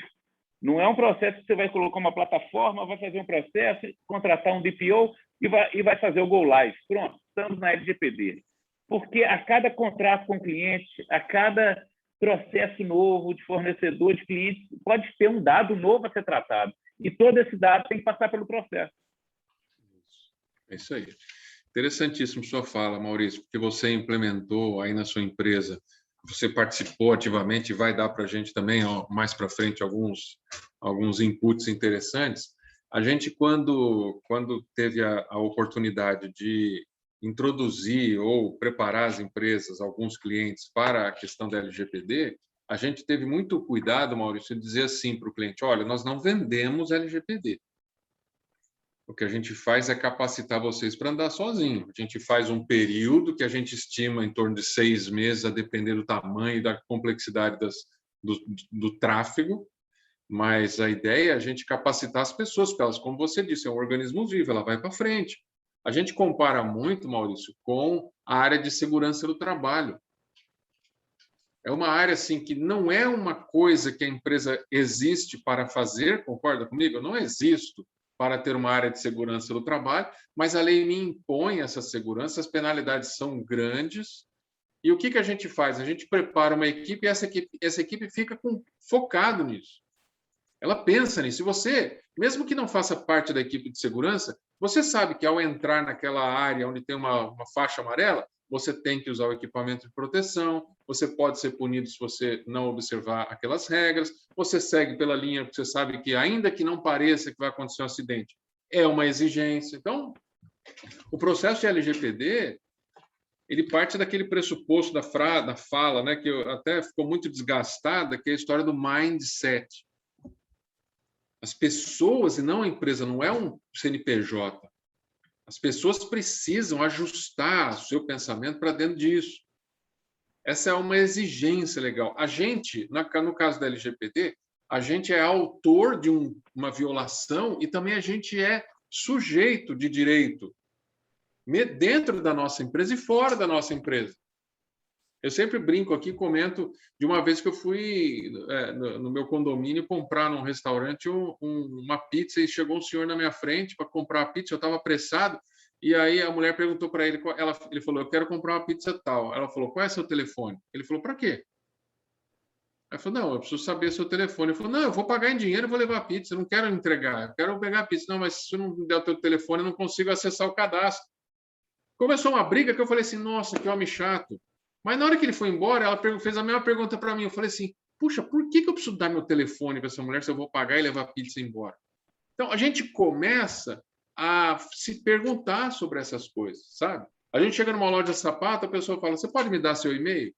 Speaker 3: Não é um processo que você vai colocar uma plataforma, vai fazer um processo, contratar um DPO e vai fazer o Go Live. Pronto, estamos na LGPD. Porque a cada contrato com o cliente, a cada processo novo de fornecedor, de cliente, pode ter um dado novo a ser tratado. E todo esse dado tem que passar pelo processo.
Speaker 6: É isso aí. Interessantíssimo sua fala, Maurício, porque você implementou aí na sua empresa, você participou ativamente e vai dar para a gente também, mais para frente, alguns inputs interessantes. A gente, quando teve a oportunidade de introduzir ou preparar as empresas, alguns clientes, para a questão da LGPD, a gente teve muito cuidado, Maurício, de dizer assim para o cliente, olha, nós não vendemos LGPD. O que a gente faz é capacitar vocês para andar sozinho. A gente faz um período que a gente estima em torno de 6 meses, a depender do tamanho e da complexidade do tráfego, mas a ideia é a gente capacitar as pessoas, porque elas, como você disse, é um organismo vivo, ela vai para frente. A gente compara muito, Maurício, com a área de segurança do trabalho. É uma área assim, que não é uma coisa que a empresa existe para fazer, concorda comigo? Eu não existo para ter uma área de segurança do trabalho, mas a lei me impõe essa segurança, as penalidades são grandes, E o que que a gente faz? A gente prepara uma equipe e essa equipe fica focado nisso. Ela pensa nisso. E você, mesmo que não faça parte da equipe de segurança, você sabe que ao entrar naquela área onde tem uma faixa amarela, você tem que usar o equipamento de proteção, você pode ser punido se você não observar aquelas regras, você segue pela linha porque você sabe que, ainda que não pareça que vai acontecer um acidente, é uma exigência. Então, o processo de LGPD, ele parte daquele pressuposto da fala, né, que até ficou muito desgastada, que é a história do mindset. As pessoas, e não a empresa, não é um CNPJ. As pessoas precisam ajustar o seu pensamento para dentro disso. Essa é uma exigência legal. A gente, no caso da LGPD, a gente é autor de uma violação e também a gente é sujeito de direito dentro da nossa empresa e fora da nossa empresa. Eu sempre brinco aqui, comento de uma vez que eu fui no meu condomínio comprar num restaurante uma pizza e chegou um senhor na minha frente para comprar a pizza, eu estava apressado, e aí a mulher perguntou para ele, ele falou, eu quero comprar uma pizza tal. Ela falou, qual é seu telefone? Ele falou, para quê? Ela falou, não, eu preciso saber seu telefone. Ele falou, não, eu vou pagar em dinheiro e vou levar a pizza, eu não quero entregar, eu quero pegar a pizza. Não, mas se você não me der o teu telefone, eu não consigo acessar o cadastro. Começou uma briga que eu falei assim, nossa, que homem chato. Mas na hora que ele foi embora, ela fez a mesma pergunta para mim. Eu falei assim, puxa, por que eu preciso dar meu telefone para essa mulher se eu vou pagar e levar a pizza embora? Então, a gente começa a se perguntar sobre essas coisas, sabe? A gente chega numa loja de sapato, a pessoa fala, você pode me dar seu e-mail?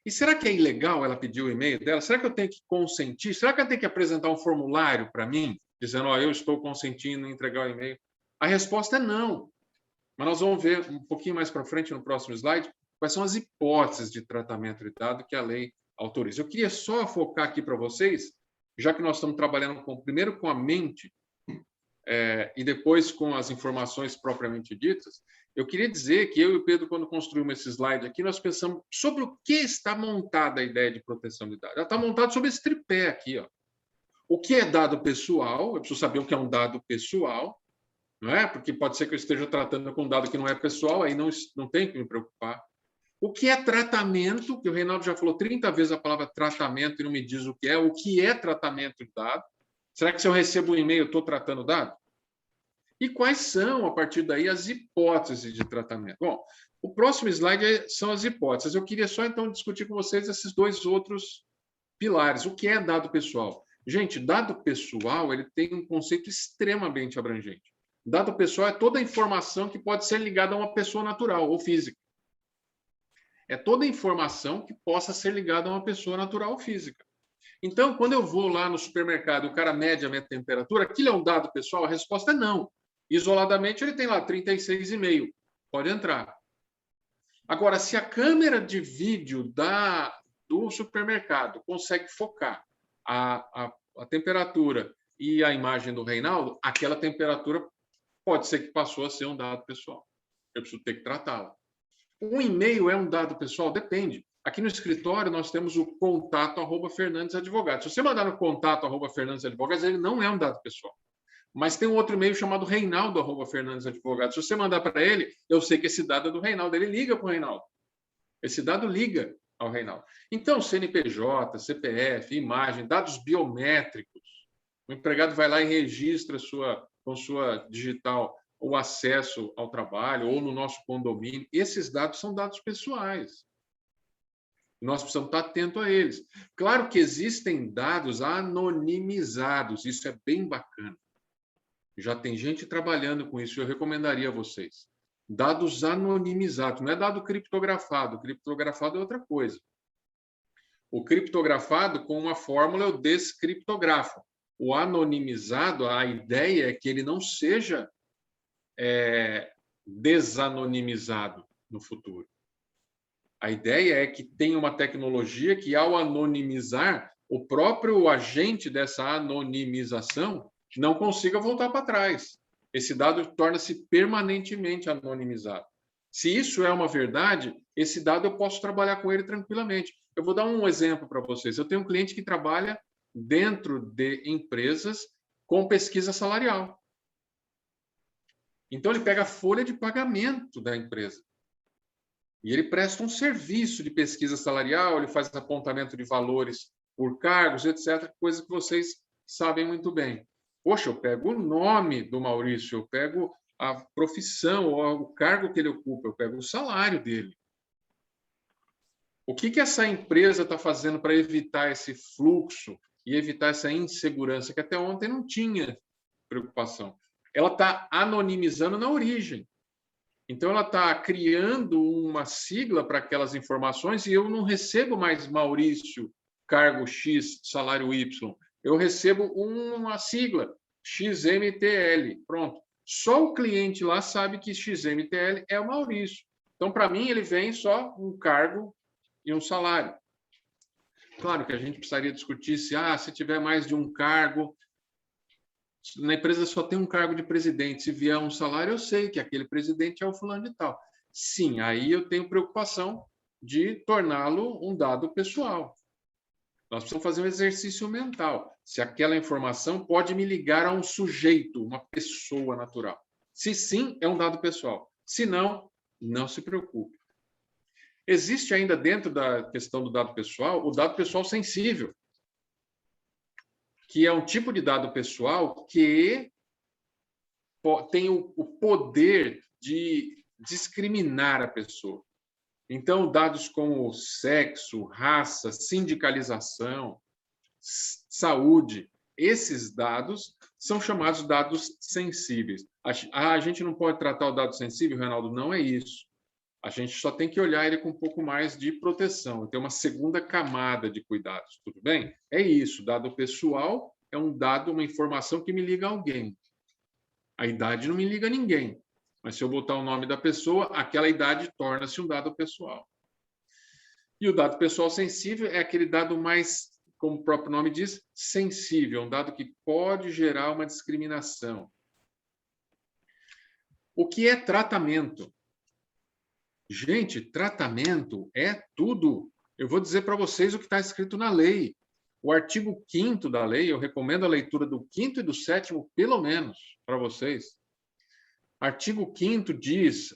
Speaker 6: E será que é ilegal ela pedir o e-mail dela? Será que eu tenho que consentir? Será que eu tenho que apresentar um formulário para mim, dizendo, eu estou consentindo em entregar o e-mail? A resposta é não. Mas nós vamos ver um pouquinho mais para frente, no próximo slide, quais são as hipóteses de tratamento de dado que a lei autoriza. Eu queria só focar aqui para vocês, já que nós estamos trabalhando primeiro com a mente e depois com as informações propriamente ditas, eu queria dizer que eu e o Pedro, quando construímos esse slide aqui, nós pensamos sobre o que está montada a ideia de proteção de dados. Ela está montada sobre esse tripé aqui. Ó. O que é dado pessoal, eu preciso saber o que é um dado pessoal, não é? Porque pode ser que eu esteja tratando com um dado que não é pessoal, aí não tem que me preocupar. O que é tratamento, que o Reinaldo já falou 30 vezes a palavra tratamento e não me diz o que é tratamento de dado? Será que se eu recebo um e-mail eu estou tratando dado? E quais são, a partir daí, as hipóteses de tratamento? Bom, o próximo slide são as hipóteses. Eu queria só, então, discutir com vocês esses dois outros pilares. O que é dado pessoal? Gente, dado pessoal ele tem um conceito extremamente abrangente. Dado pessoal é toda a informação que pode ser ligada a uma pessoa natural ou física. É toda a informação que possa ser ligada a uma pessoa natural ou física. Então, quando eu vou lá no supermercado e o cara mede a minha temperatura, aquilo é um dado pessoal? A resposta é não. Isoladamente, ele tem lá 36,5. Pode entrar. Agora, se a câmera de vídeo do supermercado consegue focar a temperatura e a imagem do Reinaldo, aquela temperatura pode ser que passou a ser um dado pessoal. Eu preciso ter que tratá-la. Um e-mail é um dado pessoal? Depende. Aqui no escritório, nós temos o contato@Fernandes Advogados. Se você mandar no contato@Fernandes Advogados, ele não é um dado pessoal. Mas tem um outro e-mail chamado Reinaldo@Fernandes Advogados. Se você mandar para ele, eu sei que esse dado é do Reinaldo. Ele liga para o Reinaldo. Esse dado liga ao Reinaldo. Então, CNPJ, CPF, imagem, dados biométricos. O empregado vai lá e registra com sua digital o acesso ao trabalho ou no nosso condomínio. Esses dados são dados pessoais. Nós precisamos estar atentos a eles. Claro que existem dados anonimizados, isso é bem bacana. Já tem gente trabalhando com isso, eu recomendaria a vocês. Dados anonimizados, não é dado criptografado. Criptografado é outra coisa. O criptografado, com uma fórmula, eu descriptografo. O anonimizado, a ideia é que ele não seja desanonimizado no futuro. A ideia é que tenha uma tecnologia que, ao anonimizar, o próprio agente dessa anonimização não consiga voltar para trás. Esse dado torna-se permanentemente anonimizado. Se isso é uma verdade, esse dado eu posso trabalhar com ele tranquilamente. Eu vou dar um exemplo para vocês. Eu tenho um cliente que trabalha dentro de empresas com pesquisa salarial. Então, ele pega a folha de pagamento da empresa. E ele presta um serviço de pesquisa salarial, ele faz apontamento de valores por cargos, etc., coisa que vocês sabem muito bem. Poxa, eu pego o nome do Maurício, eu pego a profissão ou o cargo que ele ocupa, eu pego o salário dele. O que essa empresa está fazendo para evitar esse fluxo e evitar essa insegurança, que até ontem não tinha preocupação? Ela está anonimizando na origem. Então, ela está criando uma sigla para aquelas informações e eu não recebo mais Maurício, cargo X, salário Y. Eu recebo uma sigla, XMTL. Pronto. Só o cliente lá sabe que XMTL é o Maurício. Então, para mim, ele vem só um cargo e um salário. Claro que a gente precisaria discutir se tiver mais de um cargo, na empresa só tem um cargo de presidente, se vier um salário, eu sei que aquele presidente é o fulano de tal. Sim, aí eu tenho preocupação de torná-lo um dado pessoal. Nós precisamos fazer um exercício mental. Se aquela informação pode me ligar a um sujeito, uma pessoa natural. Se sim, é um dado pessoal. Se não, não se preocupe. Existe ainda dentro da questão do dado pessoal, o dado pessoal sensível, que é um tipo de dado pessoal que tem o poder de discriminar a pessoa. Então, dados como sexo, raça, sindicalização, saúde, esses dados são chamados dados sensíveis. A gente não pode tratar o dado sensível, Reinaldo? Não é isso. A gente só tem que olhar ele com um pouco mais de proteção, tem uma segunda camada de cuidados, tudo bem? É isso, dado pessoal é um dado, uma informação que me liga a alguém. A idade não me liga a ninguém, mas se eu botar o nome da pessoa, aquela idade torna-se um dado pessoal. E o dado pessoal sensível é aquele dado mais, como o próprio nome diz, sensível, um dado que pode gerar uma discriminação. O que é tratamento? Gente, tratamento é tudo. Eu vou dizer para vocês o que está escrito na lei. O artigo 5º da lei, eu recomendo a leitura do 5º e do 7º, pelo menos, para vocês. Artigo 5º diz,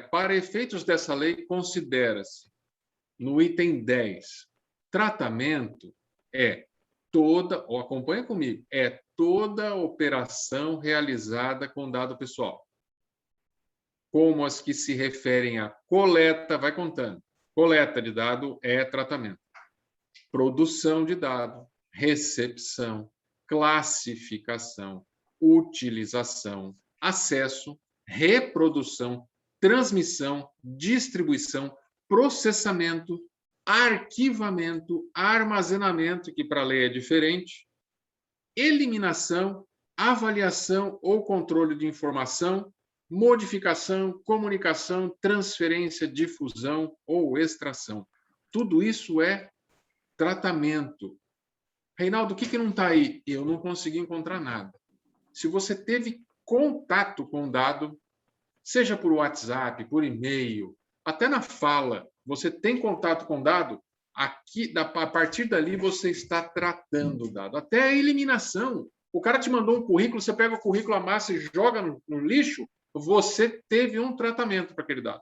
Speaker 6: para efeitos dessa lei, considera-se, no item 10, tratamento é toda, acompanha comigo, é toda operação realizada com dado pessoal, como as que se referem à coleta, vai contando, coleta de dado é tratamento, produção de dado, recepção, classificação, utilização, acesso, reprodução, transmissão, distribuição, processamento, arquivamento, armazenamento, que para a lei é diferente, eliminação, avaliação ou controle de informação, modificação, comunicação, transferência, difusão ou extração. Tudo isso é tratamento. Reinaldo, o que não está aí? Eu não consegui encontrar nada. Se você teve contato com o dado, seja por WhatsApp, por e-mail, até na fala, você tem contato com o dado, aqui, a partir dali você está tratando o dado. Até a eliminação. O cara te mandou um currículo, você pega o currículo, amassa e joga no lixo, você teve um tratamento para aquele dado.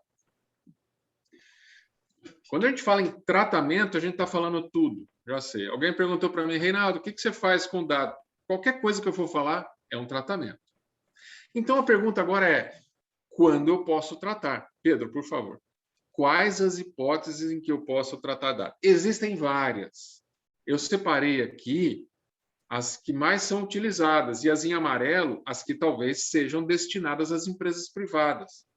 Speaker 6: Quando a gente fala em tratamento, a gente está falando tudo, já sei. Alguém perguntou para mim, Reinaldo, o que você faz com o dado? Qualquer coisa que eu for falar é um tratamento. Então, a pergunta agora é, quando eu posso tratar? Pedro, por favor. Quais as hipóteses em que eu posso tratar dado? Existem várias. Eu separei aqui as que mais são utilizadas, e as em amarelo, as que talvez sejam destinadas às empresas privadas.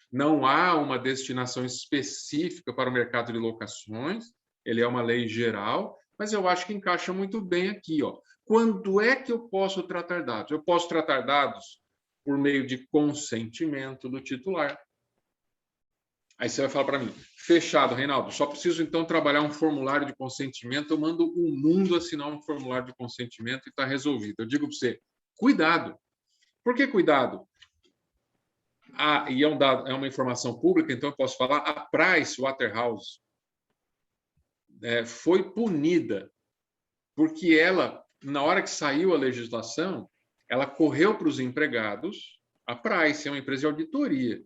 Speaker 6: Não há uma destinação específica para o mercado de locações, ele é uma lei geral, mas eu acho que encaixa muito bem aqui. Quando é que eu posso tratar dados? Eu posso tratar dados por meio de consentimento do titular. Aí você vai falar para mim, fechado, Reinaldo, só preciso então trabalhar um formulário de consentimento, eu mando o mundo assinar um formulário de consentimento e está resolvido. Eu digo para você, cuidado. Por que cuidado? E é uma informação pública, então eu posso falar, a Price Waterhouse foi punida porque ela, na hora que saiu a legislação, ela correu para os empregados, a Price é uma empresa de auditoria,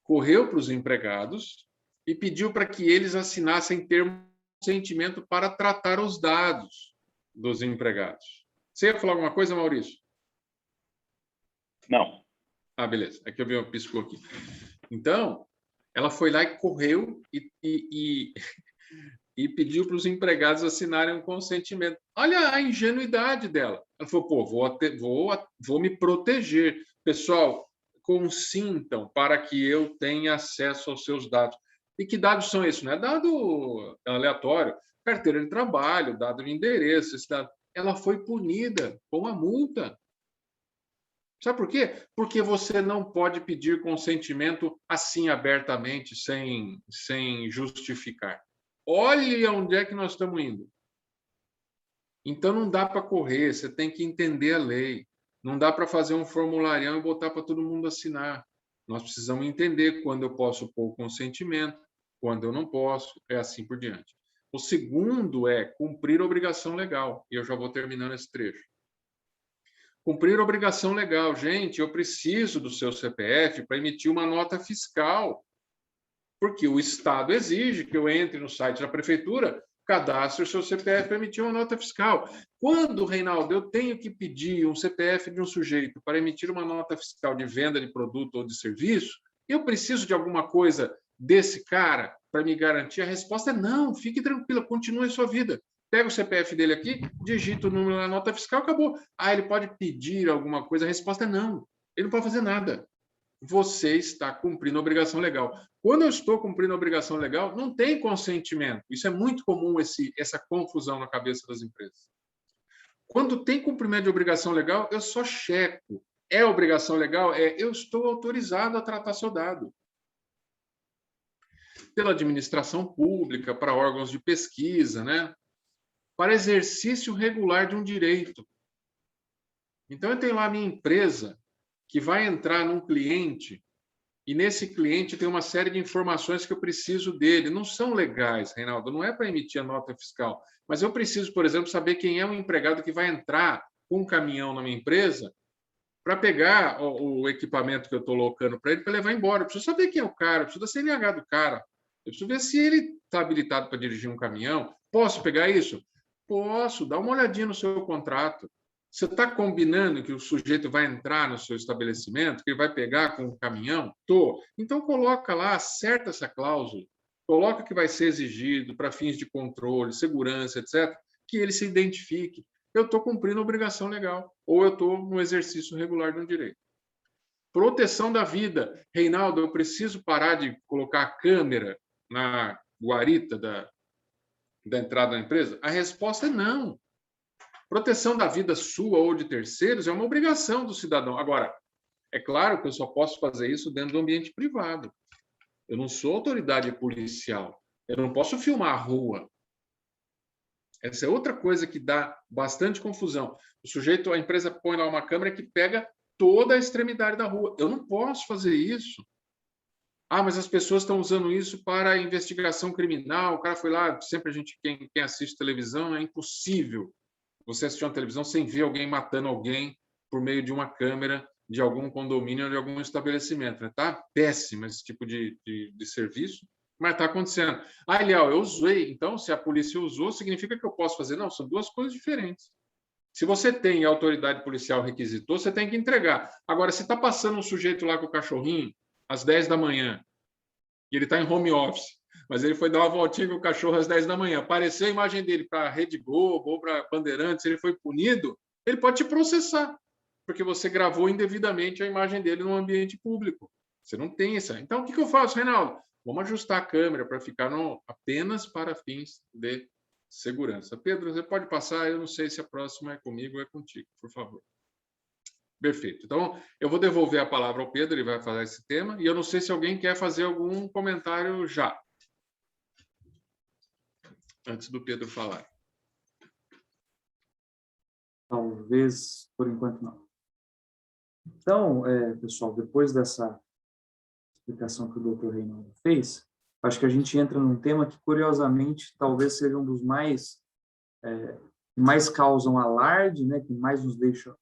Speaker 6: correu para os empregados e pediu para que eles assinassem termo de consentimento para tratar os dados dos empregados. Você ia falar alguma coisa, Maurício?
Speaker 3: Não.
Speaker 6: Ah, beleza. É que eu vi um piscou aqui. Então, ela foi lá e correu e pediu para os empregados assinarem um consentimento. Olha a ingenuidade dela. Ela falou, pô, vou me proteger. Pessoal, consintam para que eu tenha acesso aos seus dados. E que dados são esses? Não é dado aleatório. Carteira de trabalho, dado de endereço. Esse dado. Ela foi punida com uma multa. Sabe por quê? Porque você não pode pedir consentimento assim abertamente, sem justificar. Olha onde é que nós estamos indo. Então não dá para correr, você tem que entender a lei. Não dá para fazer um formularião e botar para todo mundo assinar. Nós precisamos entender quando eu posso pôr o consentimento, quando eu não posso, é assim por diante. O segundo é cumprir a obrigação legal. E eu já vou terminando esse trecho. Cumprir a obrigação legal. Gente, eu preciso do seu CPF para emitir uma nota fiscal. Porque o Estado exige que eu entre no site da prefeitura, cadastre o seu CPF para emitir uma nota fiscal. Quando, Reinaldo, eu tenho que pedir um CPF de um sujeito para emitir uma nota fiscal de venda de produto ou de serviço, eu preciso de alguma coisa desse cara para me garantir? A resposta é não, fique tranquila, continue a sua vida. Pega o CPF dele aqui, digita o número na nota fiscal, acabou. Ah, ele pode pedir alguma coisa? A resposta é não. Ele não pode fazer nada. Você está cumprindo a obrigação legal. Quando eu estou cumprindo a obrigação legal, não tem consentimento. Isso é muito comum, essa confusão na cabeça das empresas. Quando tem cumprimento de obrigação legal, eu só checo. É obrigação legal? Eu estou autorizado a tratar seu dado. Pela administração pública, para órgãos de pesquisa, né? Para exercício regular de um direito. Então, eu tenho lá a minha empresa que vai entrar num cliente e nesse cliente tem uma série de informações que eu preciso dele. Não são legais, Reinaldo, não é para emitir a nota fiscal, mas eu preciso, por exemplo, saber quem é o empregado que vai entrar com um caminhão na minha empresa para pegar o equipamento que eu estou locando para ele para levar embora. Eu preciso saber quem é o cara, eu preciso da CNH do cara, eu preciso ver se ele está habilitado para dirigir um caminhão. Posso pegar isso? Posso, dá uma olhadinha no seu contrato. Você está combinando que o sujeito vai entrar no seu estabelecimento, que ele vai pegar com o caminhão? Tô. Então, coloca lá, acerta essa cláusula, coloca que vai ser exigido para fins de controle, segurança, etc., que ele se identifique. Eu estou cumprindo a obrigação legal, ou eu estou no exercício regular de um direito. Proteção da vida. Reinaldo, eu preciso parar de colocar a câmera na guarita da entrada da empresa? A resposta é não. Proteção da vida sua ou de terceiros é uma obrigação do cidadão. Agora, é claro que eu só posso fazer isso dentro do ambiente privado. Eu não sou autoridade policial. Eu não posso filmar a rua. Essa é outra coisa que dá bastante confusão. O sujeito, a empresa põe lá uma câmera que pega toda a extremidade da rua. Eu não posso fazer isso. Ah, mas as pessoas estão usando isso para investigação criminal. O cara foi lá, sempre a gente, quem assiste televisão, é impossível você assistir uma televisão sem ver alguém matando alguém por meio de uma câmera de algum condomínio ou de algum estabelecimento. Está péssimo esse tipo de serviço, mas está acontecendo. Ah, Eliel, eu usei. Então, se a polícia usou, significa que eu posso fazer? Não, são duas coisas diferentes. Se você tem a autoridade policial requisitou, você tem que entregar. Agora, se está passando um sujeito lá com o cachorrinho às 10 da manhã, e ele está em home office, mas ele foi dar uma voltinha com o cachorro às 10 da manhã, apareceu a imagem dele para a Rede Globo ou para Bandeirantes, ele foi punido, ele pode te processar, porque você gravou indevidamente a imagem dele no ambiente público. Você não tem essa. Então, o que eu faço, Reinaldo? Vamos ajustar a câmera para ficar apenas para fins de segurança. Pedro, você pode passar? Eu não sei se a próxima é comigo ou é contigo, por favor. Perfeito. Então, eu vou devolver a palavra ao Pedro, ele vai falar esse tema, e eu não sei se alguém quer fazer algum comentário já. Antes do Pedro falar.
Speaker 2: Talvez, por enquanto, não. Então, pessoal, depois dessa explicação que o Dr. Reinaldo fez, acho que a gente entra num tema que, curiosamente, talvez seja um dos mais causam alarde, né, que mais nos deixa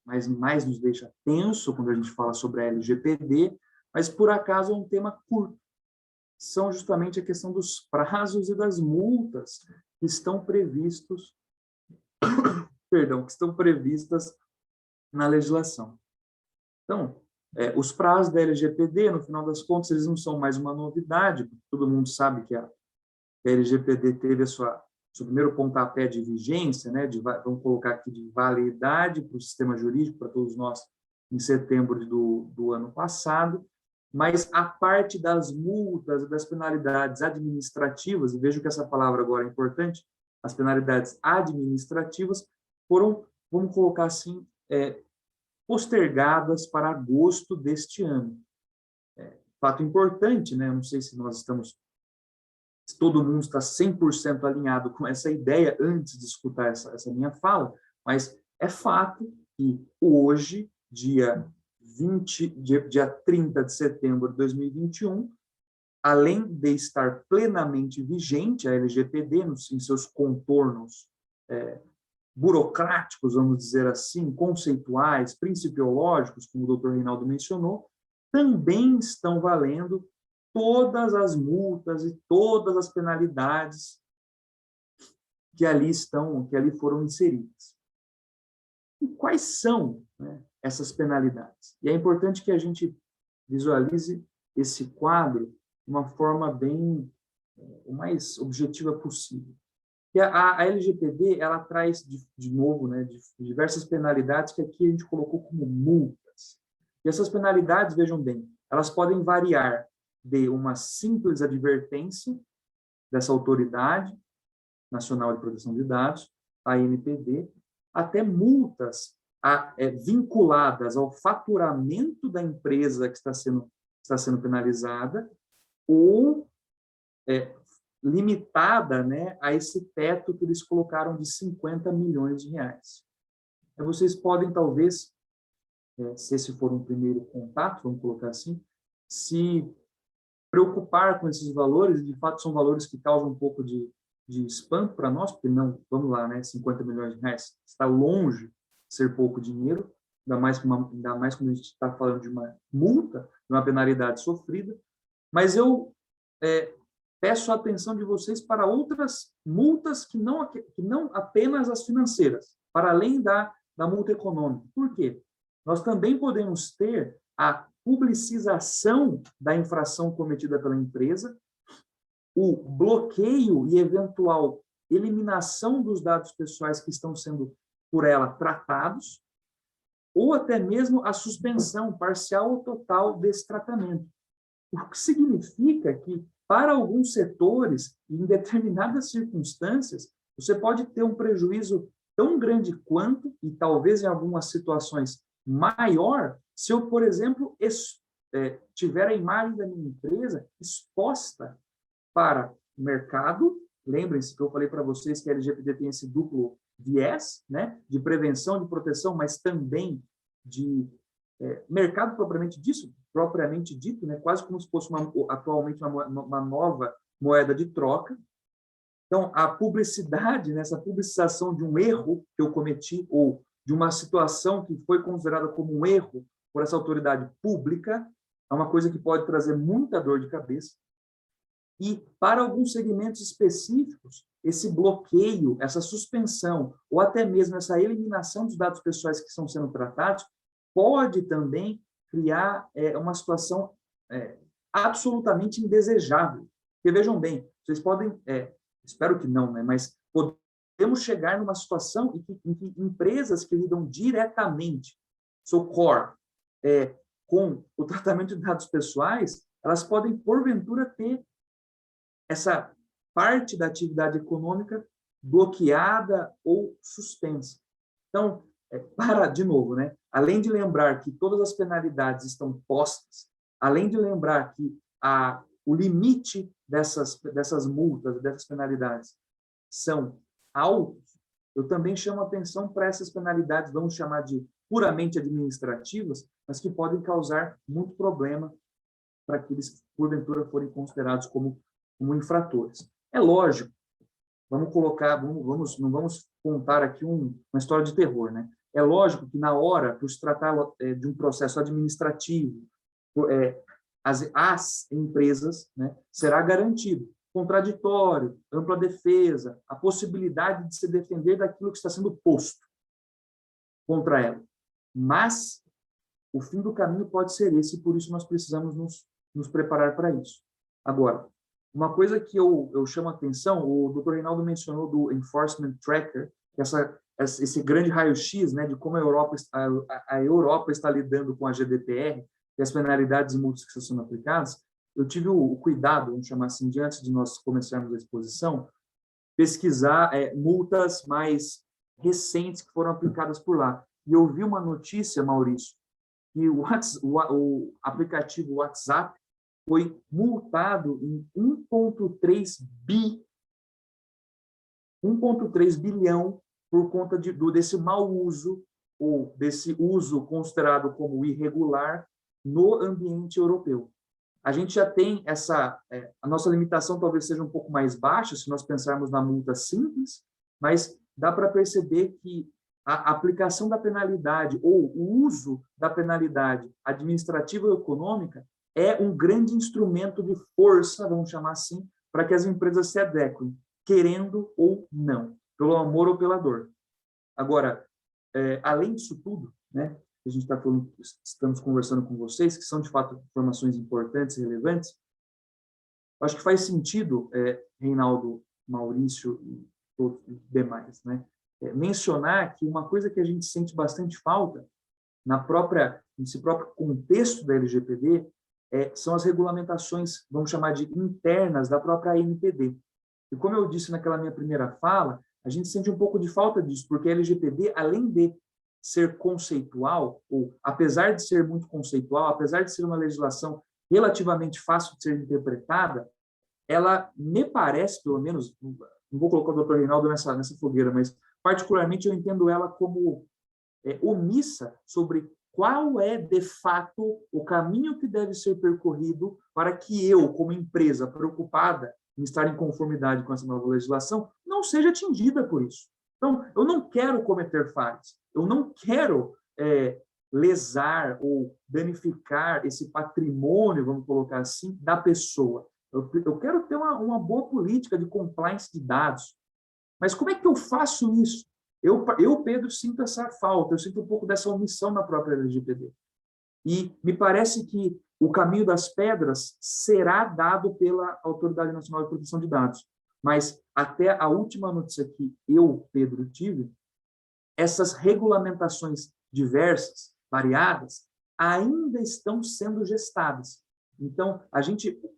Speaker 2: tenso quando a gente fala sobre a LGPD, mas, por acaso, é um tema curto. são justamente a questão dos prazos e das multas que estão previstos, perdão, que estão previstas na legislação. Então, os prazos da LGPD, no final das contas, eles não são mais uma novidade, porque todo mundo sabe que a LGPD teve seu primeiro pontapé de vigência, né, vamos colocar aqui de validade para o sistema jurídico, para todos nós, em setembro do ano passado, mas a parte das multas e das penalidades administrativas, e vejo que essa palavra agora é importante, as penalidades administrativas foram, vamos colocar assim, postergadas para agosto deste ano. Fato importante, né? Não sei se todo mundo está 100% alinhado com essa ideia antes de escutar essa minha fala, mas é fato que hoje, dia 30 de setembro de 2021, além de estar plenamente vigente a LGPD em seus contornos burocráticos, vamos dizer assim, conceituais, principiológicos, como o Dr. Reinaldo mencionou, também estão valendo todas as multas e todas as penalidades que ali foram inseridas. E quais são, né, essas penalidades? E é importante que a gente visualize esse quadro de uma forma bem o mais objetiva possível. E a LGPD, ela traz, de novo, né, diversas penalidades que aqui a gente colocou como multas. E essas penalidades, vejam bem, elas podem variar de uma simples advertência dessa Autoridade Nacional de Proteção de Dados, a ANPD, até multas vinculadas ao faturamento da empresa que está sendo penalizada ou limitada, né, a esse teto que eles colocaram de 50 milhões de reais. Então, vocês podem, talvez, se esse for um primeiro contato, vamos colocar assim, se preocupar com esses valores, de fato são valores que causam um pouco de espanto para nós, porque não, vamos lá, né, 50 milhões de reais está longe de ser pouco dinheiro, ainda mais quando a gente está falando de uma multa, de uma penalidade sofrida, mas eu peço a atenção de vocês para outras multas que não apenas as financeiras, para além da multa econômica. Por quê? Nós também podemos ter a publicização da infração cometida pela empresa, o bloqueio e eventual eliminação dos dados pessoais que estão sendo por ela tratados, ou até mesmo a suspensão parcial ou total desse tratamento. O que significa que, para alguns setores, em determinadas circunstâncias, você pode ter um prejuízo tão grande quanto, e talvez em algumas situações maior, se eu, por exemplo, tiver a imagem da minha empresa exposta para o mercado. Lembrem-se que eu falei para vocês que a LGPD tem esse duplo viés, né, de prevenção, de proteção, mas também de mercado propriamente dito, né, quase como se fosse atualmente uma nova moeda de troca. Então, a publicidade, né, essa publicização de um erro que eu cometi ou de uma situação que foi considerada como um erro por essa autoridade pública, é uma coisa que pode trazer muita dor de cabeça. E, para alguns segmentos específicos, esse bloqueio, essa suspensão, ou até mesmo essa eliminação dos dados pessoais que estão sendo tratados, pode também criar uma situação absolutamente indesejável. Porque, vejam bem, vocês podem, espero que não, né, mas podemos chegar numa situação em que empresas que lidam diretamente, core, com o tratamento de dados pessoais, elas podem, porventura, ter essa parte da atividade econômica bloqueada ou suspensa. Então, de novo, né? Além de lembrar que todas as penalidades estão postas, além de lembrar que o limite dessas multas, dessas penalidades, são altos, eu também chamo a atenção para essas penalidades, vamos chamar de puramente administrativas, mas que podem causar muito problema para aqueles que, porventura, forem considerados como infratores. É lógico, não vamos contar aqui uma história de terror, né? É lógico que, na hora, por se tratar de um processo administrativo, as empresas, né, será garantido contraditório, ampla defesa, a possibilidade de se defender daquilo que está sendo posto contra ela. Mas o fim do caminho pode ser esse, e por isso nós precisamos nos preparar para isso. Agora, uma coisa que eu chamo a atenção, o Dr. Reinaldo mencionou do Enforcement Tracker, que esse grande raio-x, né, de como a Europa está lidando com a GDPR e as penalidades e multas que estão sendo aplicadas. Eu tive o cuidado, vamos chamar assim, de antes de nós começarmos a exposição, pesquisar multas mais recentes que foram aplicadas por lá. E eu vi uma notícia, Maurício, que o aplicativo WhatsApp foi multado em 1,3 bilhão por conta desse mau uso, ou desse uso considerado como irregular no ambiente europeu. A gente já tem a nossa limitação talvez seja um pouco mais baixa, se nós pensarmos na multa simples, mas dá para perceber que a aplicação da penalidade ou o uso da penalidade administrativa e econômica é um grande instrumento de força, vamos chamar assim, para que as empresas se adequem, querendo ou não, pelo amor ou pela dor. Agora, além disso tudo, né, a gente estamos conversando com vocês, que são, de fato, informações importantes e relevantes, acho que faz sentido, Reinaldo, Maurício e todos os demais, né, mencionar que uma coisa que a gente sente bastante falta nesse próprio contexto da LGPD são as regulamentações, vamos chamar de internas, da própria ANPD. E como eu disse naquela minha primeira fala, a gente sente um pouco de falta disso, porque a LGPD, além de ser conceitual, ou apesar de ser muito conceitual, apesar de ser uma legislação relativamente fácil de ser interpretada, ela me parece, pelo menos, não vou colocar o Dr. Reinaldo nessa fogueira, mas particularmente eu entendo ela como omissa sobre qual é, de fato, o caminho que deve ser percorrido para que eu, como empresa preocupada em estar em conformidade com essa nova legislação, não seja atingida por isso. Então, eu não quero cometer falhas, eu não quero lesar ou danificar esse patrimônio, vamos colocar assim, da pessoa. Eu quero ter uma boa política de compliance de dados. Mas como é que eu faço isso? Eu, Pedro, sinto essa falta, eu sinto um pouco dessa omissão na própria LGPD. E me parece que o caminho das pedras será dado pela Autoridade Nacional de Proteção de Dados. Mas até a última notícia que eu, Pedro, tive, essas regulamentações diversas, variadas, ainda estão sendo gestadas. Então,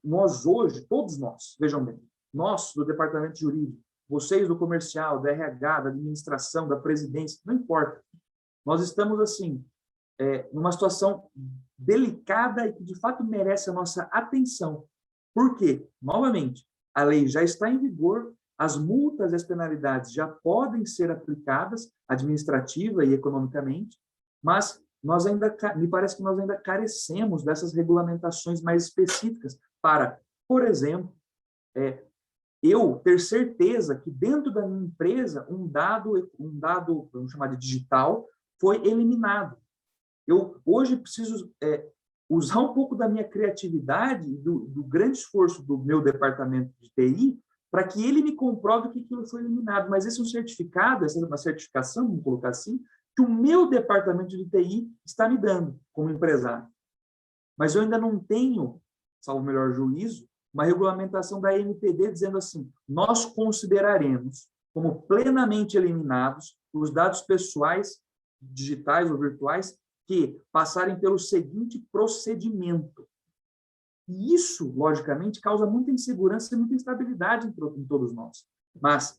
Speaker 2: nós hoje, todos nós, vejam bem, nós do Departamento Jurídico, vocês do comercial, da RH, da administração, da presidência, não importa. Nós estamos, assim, numa situação delicada e que, de fato, merece a nossa atenção. Por quê? Novamente, a lei já está em vigor, as multas e as penalidades já podem ser aplicadas administrativa e economicamente, mas me parece que nós ainda carecemos dessas regulamentações mais específicas para, por exemplo, eu ter certeza que dentro da minha empresa um dado, vamos chamar de digital, foi eliminado. Eu hoje preciso usar um pouco da minha criatividade, do grande esforço do meu departamento de TI, para que ele me comprove que aquilo foi eliminado. Mas esse é um certificado, essa é uma certificação, vamos colocar assim, que o meu departamento de TI está me dando como empresário. Mas eu ainda não tenho, salvo o melhor juízo, uma regulamentação da ANPD dizendo assim, nós consideraremos como plenamente eliminados os dados pessoais, digitais ou virtuais, que passarem pelo seguinte procedimento. E isso, logicamente, causa muita insegurança e muita instabilidade em todos nós. Mas,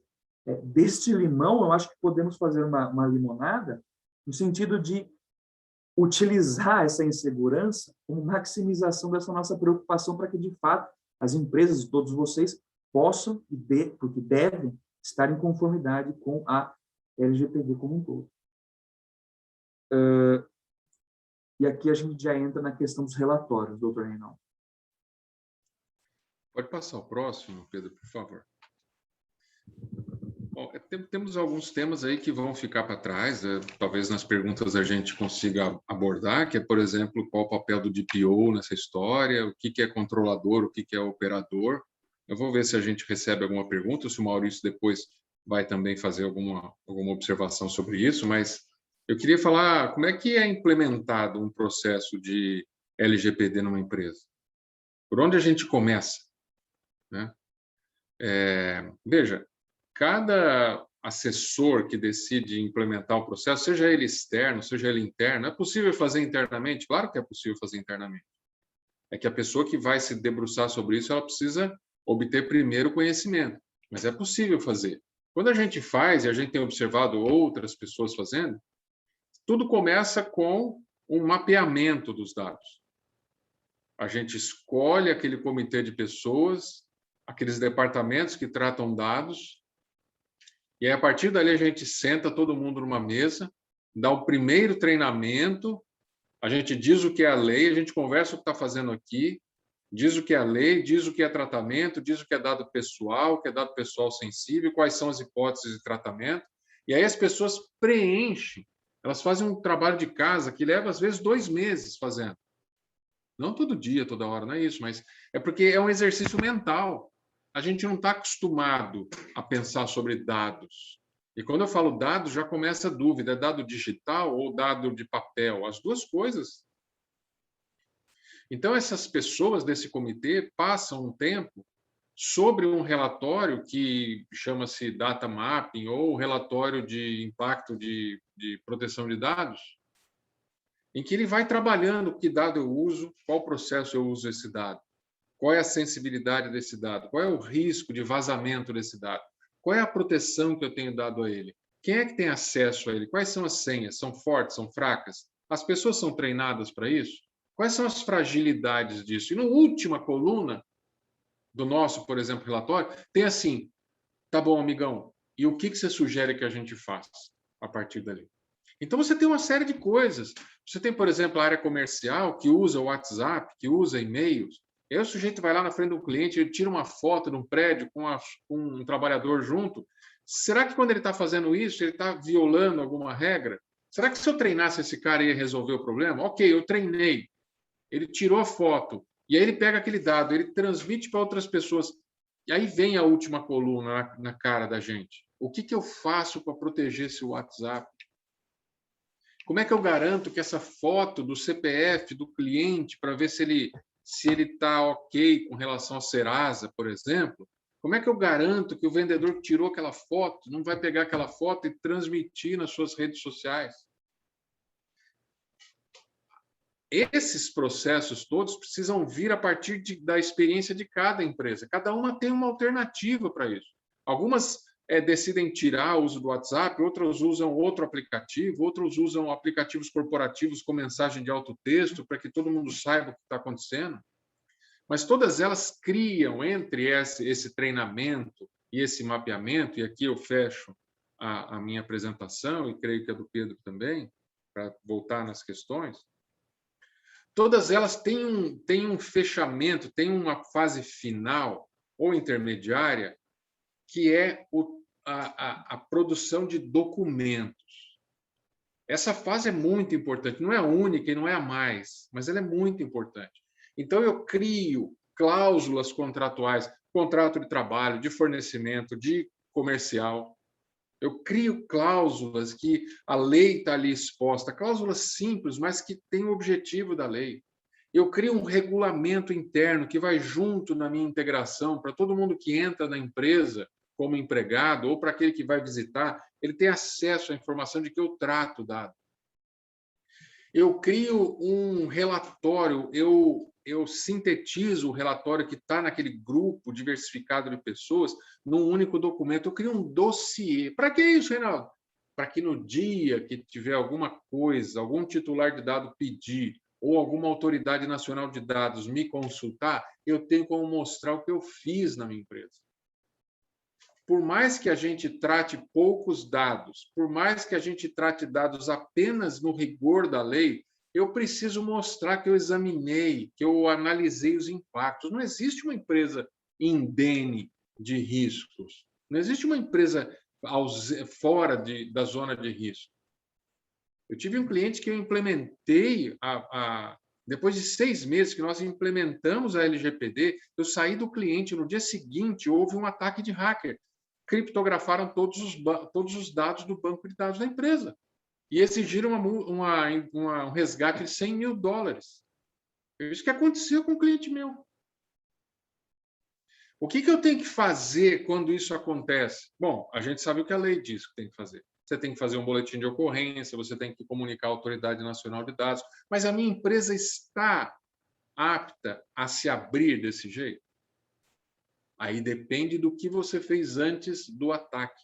Speaker 2: deste limão, eu acho que podemos fazer uma limonada no sentido de utilizar essa insegurança como maximização dessa nossa preocupação para que, de fato, as empresas e todos vocês possam, porque devem, estar em conformidade com a LGPD como um todo. E aqui a gente já entra na questão dos relatórios, doutor Reinaldo.
Speaker 6: Pode passar o próximo, Pedro, por favor. Bom, temos alguns temas aí que vão ficar para trás, talvez nas perguntas a gente consiga abordar, que é, por exemplo, qual o papel do DPO nessa história, o que é controlador, o que é operador. Eu vou ver se a gente recebe alguma pergunta, se o Maurício depois vai também fazer alguma observação sobre isso, mas eu queria falar como é que é implementado um processo de LGPD numa empresa. Por onde a gente começa, né? Veja, cada assessor que decide implementar o processo, seja ele externo, seja ele interno, é possível fazer internamente? Claro que é possível fazer internamente. É que a pessoa que vai se debruçar sobre isso, ela precisa obter primeiro conhecimento, mas é possível fazer. Quando a gente faz, e a gente tem observado outras pessoas fazendo, tudo começa com um mapeamento dos dados. A gente escolhe aquele comitê de pessoas, aqueles departamentos que tratam dados, e aí, a partir dali a gente senta todo mundo numa mesa, dá o primeiro treinamento, a gente diz o que é a lei, a gente conversa o que está fazendo aqui, diz o que é a lei, diz o que é tratamento, diz o que é dado pessoal, o que é dado pessoal sensível, quais são as hipóteses de tratamento, e aí as pessoas preenchem, elas fazem um trabalho de casa que leva, às vezes, 2 meses fazendo. Não todo dia, toda hora, não é isso, mas é porque é um exercício mental. A gente não está acostumado a pensar sobre dados. E quando eu falo dados, já começa a dúvida, é dado digital ou dado de papel? As duas coisas. Então, essas pessoas desse comitê passam um tempo sobre um relatório que chama-se data mapping ou relatório de impacto de proteção de dados, em que ele vai trabalhando que dado eu uso, qual processo eu uso esse dado, qual é a sensibilidade desse dado, qual é o risco de vazamento desse dado, qual é a proteção que eu tenho dado a ele, quem é que tem acesso a ele, quais são as senhas, são fortes, são fracas, as pessoas são treinadas para isso, quais são as fragilidades disso. E na última coluna do nosso, por exemplo, relatório, tem assim, tá bom, amigão, e o que você sugere que a gente faça a partir dali? Então, você tem uma série de coisas. Você tem, por exemplo, a área comercial que usa o WhatsApp, que usa e-mails. Aí o sujeito vai lá na frente do cliente, ele tira uma foto de um prédio com um trabalhador junto. Será que quando ele está fazendo isso, ele está violando alguma regra? Será que se eu treinasse esse cara ia resolver o problema? Ok, eu treinei. Ele tirou a foto. E aí ele pega aquele dado, ele transmite para outras pessoas. E aí vem a última coluna na cara da gente. O que eu faço para proteger esse WhatsApp? Como é que eu garanto que essa foto do CPF do cliente, para ver se ele está ok com relação ao Serasa, por exemplo, como é que eu garanto que o vendedor que tirou aquela foto não vai pegar aquela foto e transmitir nas suas redes sociais? Esses processos todos precisam vir a partir da experiência de cada empresa. Cada uma tem uma alternativa para isso. Algumas decidem tirar o uso do WhatsApp, outras usam outro aplicativo, outros usam aplicativos corporativos com mensagem de alto texto para que todo mundo saiba o que está acontecendo. Mas todas elas criam entre esse treinamento e esse mapeamento, e aqui eu fecho a minha apresentação, e creio que a do Pedro também, para voltar nas questões, todas elas têm um fechamento, têm uma fase final ou intermediária, que é a produção de documentos. Essa fase é muito importante, não é a única e não é a mais, mas ela é muito importante. Então, eu crio cláusulas contratuais, contrato de trabalho, de fornecimento, de comercial. Eu crio cláusulas que a lei está ali exposta, cláusulas simples, mas que têm o objetivo da lei. Eu crio um regulamento interno que vai junto na minha integração, para todo mundo que entra na empresa como empregado, ou para aquele que vai visitar, ele tem acesso à informação de que eu trato o dado. Eu crio um relatório, eu sintetizo o relatório que está naquele grupo diversificado de pessoas num único documento. Eu crio um dossiê. Para que isso, Reinaldo? Para que no dia que tiver alguma coisa, algum titular de dado pedir, ou alguma autoridade nacional de dados me consultar, eu tenho como mostrar o que eu fiz na minha empresa. Por mais que a gente trate poucos dados, por mais que a gente trate dados apenas no rigor da lei, eu preciso mostrar que eu examinei, que eu analisei os impactos. Não existe uma empresa indene de riscos. Não existe uma empresa fora da zona de risco. Eu tive um cliente que eu implementei, depois de 6 meses que nós implementamos a LGPD, eu saí do cliente, no dia seguinte houve um ataque de hacker. Criptografaram todos os dados do banco de dados da empresa e exigiram um resgate de $100 mil. Isso que aconteceu com um cliente meu. O que eu tenho que fazer quando isso acontece? Bom, a gente sabe o que a lei diz que tem que fazer. Você tem que fazer um boletim de ocorrência, você tem que comunicar à Autoridade Nacional de Dados, mas a minha empresa está apta a se abrir desse jeito? Aí depende do que você fez antes do ataque.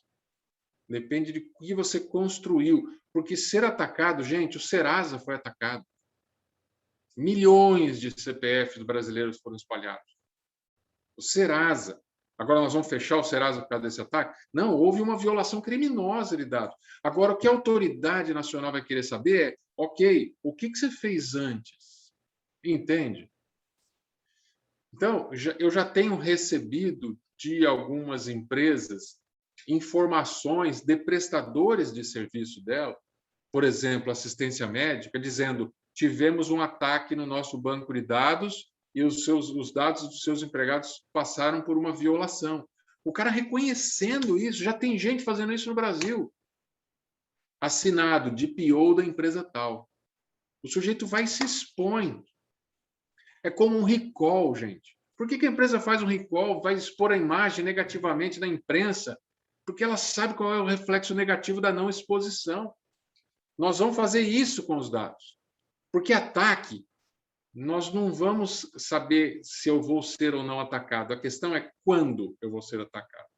Speaker 6: Depende de que você construiu. Porque ser atacado, gente, o Serasa foi atacado. Milhões de CPFs brasileiros foram espalhados. O Serasa. Agora nós vamos fechar o Serasa por causa desse ataque? Não, houve uma violação criminosa de dados. Agora, o que a Autoridade Nacional vai querer saber é, ok, o que você fez antes? Entende? Então, eu já tenho recebido de algumas empresas informações de prestadores de serviço dela, por exemplo, assistência médica, dizendo: tivemos um ataque no nosso banco de dados e os dados dos seus empregados passaram por uma violação. O cara reconhecendo isso, já tem gente fazendo isso no Brasil. Assinado DPO da empresa tal. O sujeito vai e se expõe. É como um recall, gente. Por que a empresa faz um recall, vai expor a imagem negativamente na imprensa? Porque ela sabe qual é o reflexo negativo da não exposição. Nós vamos fazer isso com os dados. Porque ataque, nós não vamos saber se eu vou ser ou não atacado. A questão é quando eu vou ser atacado.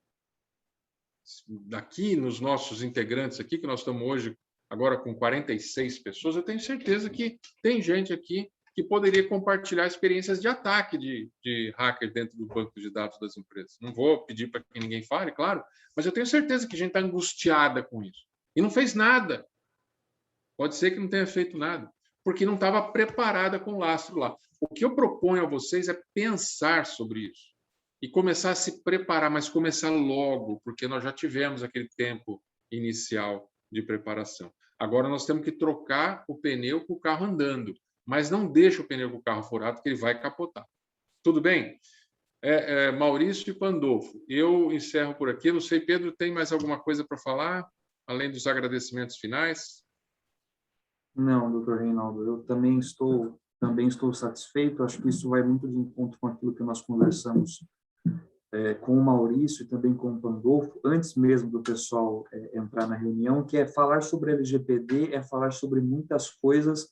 Speaker 6: Daqui, nos nossos integrantes aqui, que nós estamos hoje, agora com 46 pessoas, eu tenho certeza que tem gente aqui que poderia compartilhar experiências de ataque de hacker dentro do banco de dados das empresas. Não vou pedir para que ninguém fale, claro, mas eu tenho certeza que a gente está angustiada com isso. E não fez nada. Pode ser que não tenha feito nada, porque não estava preparada com o lastro lá. O que eu proponho a vocês é pensar sobre isso e começar a se preparar, mas começar logo, porque nós já tivemos aquele tempo inicial de preparação. Agora nós temos que trocar o pneu com o carro andando, mas não deixa o pneu com o carro furado, que ele vai capotar. Tudo bem? Maurício e Pandolfo, eu encerro por aqui. Não sei, Pedro, tem mais alguma coisa para falar, além dos agradecimentos finais?
Speaker 2: Não, doutor Reinaldo, eu também estou satisfeito. Acho que isso vai muito de encontro com aquilo que nós conversamos com o Maurício e também com o Pandolfo, antes mesmo do pessoal entrar na reunião, que é falar sobre LGPD, é falar sobre muitas coisas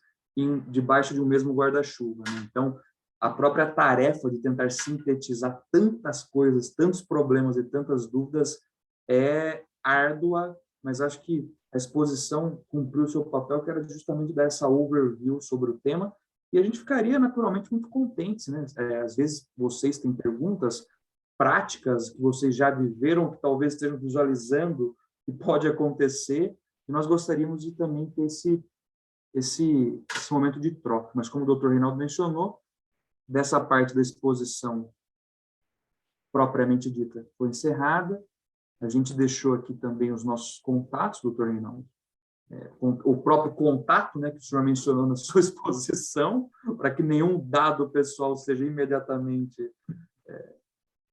Speaker 2: debaixo de um mesmo guarda-chuva, né? Então, a própria tarefa de tentar sintetizar tantas coisas, tantos problemas e tantas dúvidas é árdua, mas acho que a exposição cumpriu o seu papel, que era justamente dar essa overview sobre o tema, e a gente ficaria naturalmente muito contentes, né? Às vezes vocês têm perguntas práticas que vocês já viveram, que talvez estejam visualizando que pode acontecer, e nós gostaríamos de também ter esse momento de troca. Mas como o doutor Reinaldo mencionou, dessa parte da exposição propriamente dita foi encerrada. A gente deixou aqui também os nossos contatos, doutor Reinaldo, o próprio contato, né, que o senhor mencionou na sua exposição, para que nenhum dado pessoal seja imediatamente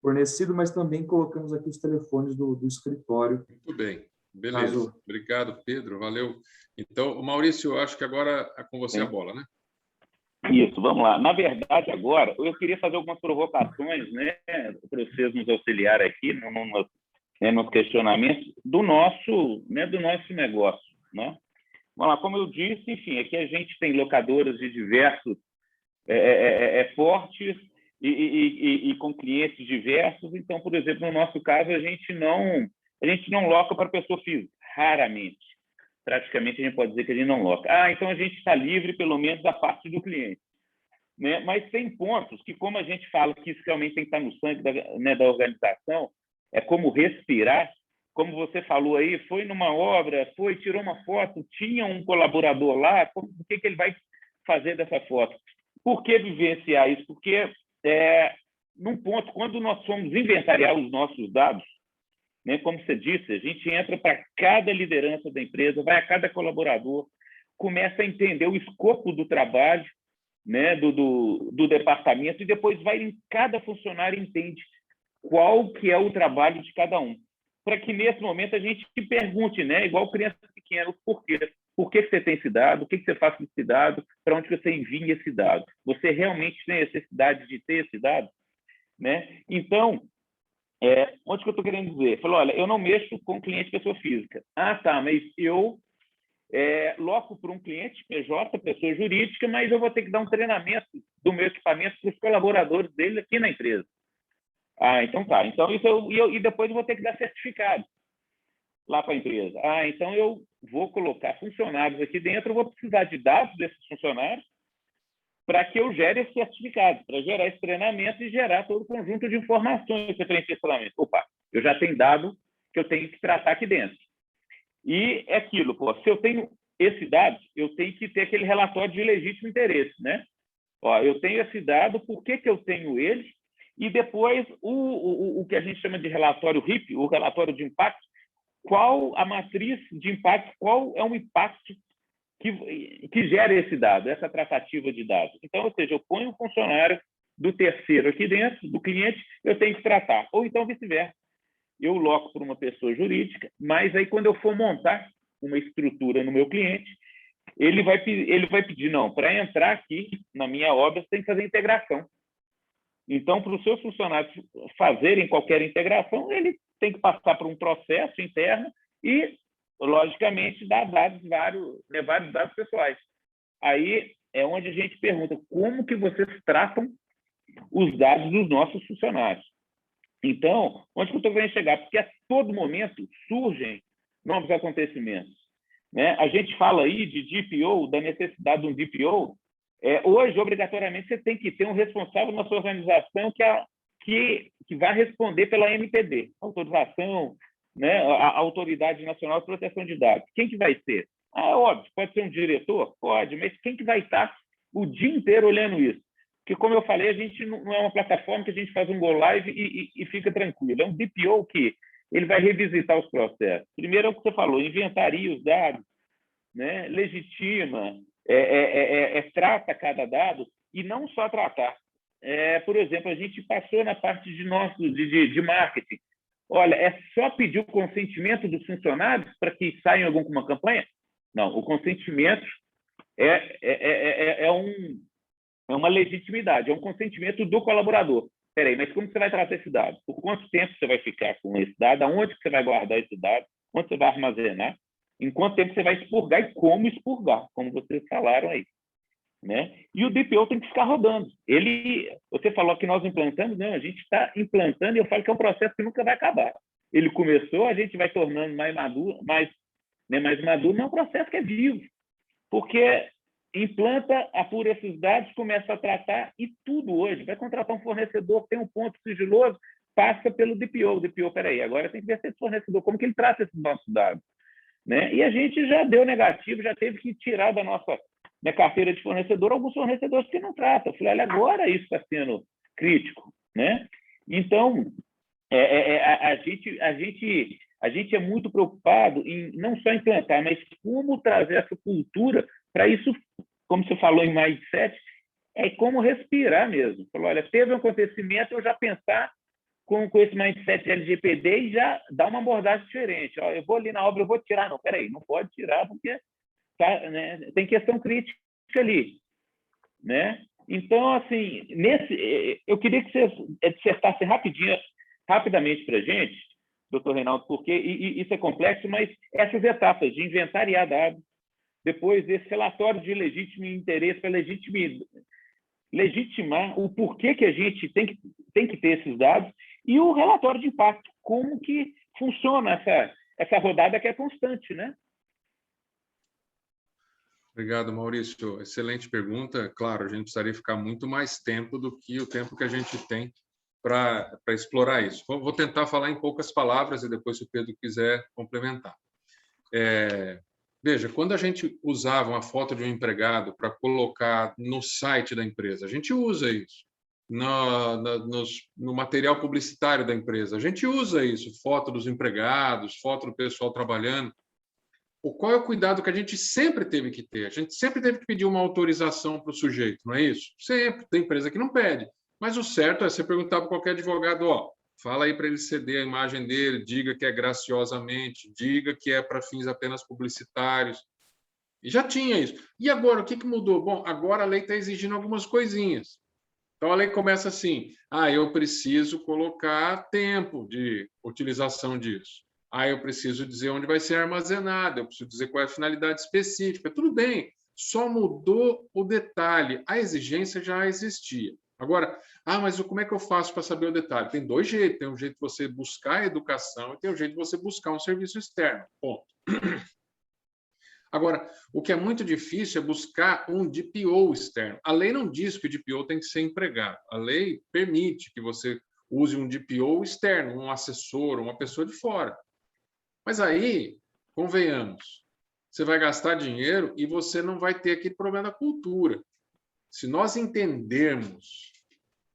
Speaker 2: fornecido, mas também colocamos aqui os telefones do escritório.
Speaker 6: Muito bem, beleza. Obrigado, Pedro, valeu. Então, Maurício, eu acho que agora é com você a bola, né?
Speaker 3: Isso, vamos lá. Na verdade, agora, eu queria fazer algumas provocações, né, para vocês nos auxiliarem aqui nos questionamentos do nosso negócio, né? Vamos lá, como eu disse, enfim, aqui a gente tem locadoras de diversos portes e com clientes diversos. Então, por exemplo, no nosso caso, a gente não loca para pessoa física, raramente. Praticamente a gente pode dizer que a gente não loca. Então a gente está livre, pelo menos, da parte do cliente, né? Mas tem pontos que, como a gente fala que isso realmente tem que estar no sangue da organização, é como respirar. Como você falou aí, foi numa obra, tirou uma foto, tinha um colaborador lá, o que ele vai fazer dessa foto? Por que vivenciar isso? Porque, num ponto, quando nós fomos inventariar os nossos dados, né? Como você disse, a gente entra para cada liderança da empresa, vai a cada colaborador, começa a entender o escopo do trabalho, né, do departamento, e depois vai em cada funcionário e entende qual que é o trabalho de cada um. Para que, nesse momento, a gente pergunte, né, igual criança pequena, os porquês. Por que você tem esse dado? O que você faz com esse dado? Para onde você envia esse dado? Você realmente tem necessidade de ter esse dado? Né? Então, onde que eu estou querendo dizer? Falou, olha, eu não mexo com cliente pessoa física. Ah, tá, mas eu loco para um cliente PJ, pessoa jurídica, mas eu vou ter que dar um treinamento do meu equipamento para os colaboradores dele aqui na empresa. Ah, então tá. Então, e depois eu vou ter que dar certificado lá para a empresa. Ah, então eu vou colocar funcionários aqui dentro, eu vou precisar de dados desses funcionários para que eu gere esse certificado, para gerar esse treinamento e gerar todo o conjunto de informações referente a esse treinamento. Opa, eu já tenho dado que eu tenho que tratar aqui dentro. E é aquilo, pô, se eu tenho esse dado, eu tenho que ter aquele relatório de legítimo interesse, né? Ó, eu tenho esse dado, por que eu tenho ele? E depois o que a gente chama de relatório RIP, o relatório de impacto, qual a matriz de impacto, qual é o impacto que gera esse dado, essa tratativa de dados. Então, ou seja, eu ponho um funcionário do terceiro aqui dentro, do cliente, eu tenho que tratar. Ou então vice-versa. Eu loco para uma pessoa jurídica, mas aí quando eu for montar uma estrutura no meu cliente, ele vai pedir, não, para entrar aqui na minha obra, você tem que fazer integração. Então, para os seus funcionários fazerem qualquer integração, ele tem que passar por um processo interno e, logicamente, dar dados vários dados pessoais. Aí é onde a gente pergunta como que vocês tratam os dados dos nossos funcionários. Então, onde que eu estou querendo chegar? Porque a todo momento surgem novos acontecimentos. Né? A gente fala aí de DPO, da necessidade de um DPO. Hoje, obrigatoriamente, você tem que ter um responsável na sua organização que vai responder pela MPD, autorização, né? A Autoridade Nacional de Proteção de Dados. Quem que vai ser? Óbvio, pode ser um diretor? Pode, mas quem que vai estar o dia inteiro olhando isso? Porque, como eu falei, a gente não é uma plataforma que a gente faz um go live e fica tranquilo. É um DPO que ele vai revisitar os processos. Primeiro é o que você falou, inventaria os dados, né? Legitima, trata cada dado, e não só tratar. Por exemplo, a gente passou na parte de marketing. Olha, é só pedir o consentimento dos funcionários para que saiam alguma campanha? Não, o consentimento é uma legitimidade, é um consentimento do colaborador. Espera aí, mas como você vai tratar esse dado? Por quanto tempo você vai ficar com esse dado? Aonde você vai guardar esse dado? Onde você vai armazenar? Em quanto tempo você vai expurgar e como expurgar, como vocês falaram aí. Né? E o DPO tem que ficar rodando. Você falou que nós implantamos, não, a gente está implantando e eu falo que é um processo que nunca vai acabar. Ele começou, a gente vai tornando mais maduro, mais maduro, mas é um processo que é vivo. Porque implanta, apura esses dados, começa a tratar e tudo hoje. Vai contratar um fornecedor, tem um ponto sigiloso, passa pelo DPO. O DPO, peraí, agora tem que ver esse fornecedor, como que ele trata esses nossos dados. Né? E a gente já deu negativo, já teve que tirar da nossa carteira de fornecedor alguns fornecedores que não tratam. Eu falei, olha, agora isso está sendo crítico. Né? Então, a gente é muito preocupado em não só implantar, mas como trazer essa cultura para isso, como você falou em mindset, é como respirar mesmo. Falou, olha, teve um acontecimento, eu já pensar com esse mindset LGPD e já dar uma abordagem diferente. Ó, eu vou ali na obra, eu vou tirar. Não, peraí, não pode tirar porque tá, né, tem questão crítica ali. Né? Então, assim, eu queria que você dissertasse rapidamente para a gente, doutor Reinaldo, porque isso é complexo, mas essas etapas de inventariar dados, depois desse relatório de legítimo interesse para legitimar o porquê que a gente tem que ter esses dados, e o relatório de impacto, como que funciona essa rodada que é constante, né?
Speaker 6: Obrigado, Maurício. Excelente pergunta. Claro, a gente precisaria ficar muito mais tempo do que o tempo que a gente tem para explorar isso. Vou tentar falar em poucas palavras e depois, se o Pedro quiser complementar. Veja, quando a gente usava uma foto de um empregado para colocar no site da empresa, a gente usa isso. no material publicitário da empresa. A gente usa isso, foto dos empregados, foto do pessoal trabalhando. Qual é o cuidado que a gente sempre teve que ter? A gente sempre teve que pedir uma autorização para o sujeito, não é isso? Sempre. Tem empresa que não pede. Mas o certo é você perguntar para qualquer advogado, ó, fala aí para ele ceder a imagem dele, diga que é graciosamente, diga que é para fins apenas publicitários. E já tinha isso. E agora, o que mudou? Bom, agora a lei está exigindo algumas coisinhas. Então, a lei começa assim, eu preciso colocar tempo de utilização disso. Eu preciso dizer onde vai ser armazenado, eu preciso dizer qual é a finalidade específica. Tudo bem, só mudou o detalhe. A exigência já existia. Agora, mas como é que eu faço para saber o detalhe? Tem dois jeitos. Tem um jeito de você buscar a educação e tem um jeito de você buscar um serviço externo. Ponto. Agora, o que é muito difícil é buscar um DPO externo. A lei não diz que o DPO tem que ser empregado. A lei permite que você use um DPO externo, um assessor, uma pessoa de fora. Mas aí, convenhamos, você vai gastar dinheiro e você não vai ter aquele problema da cultura. Se nós entendermos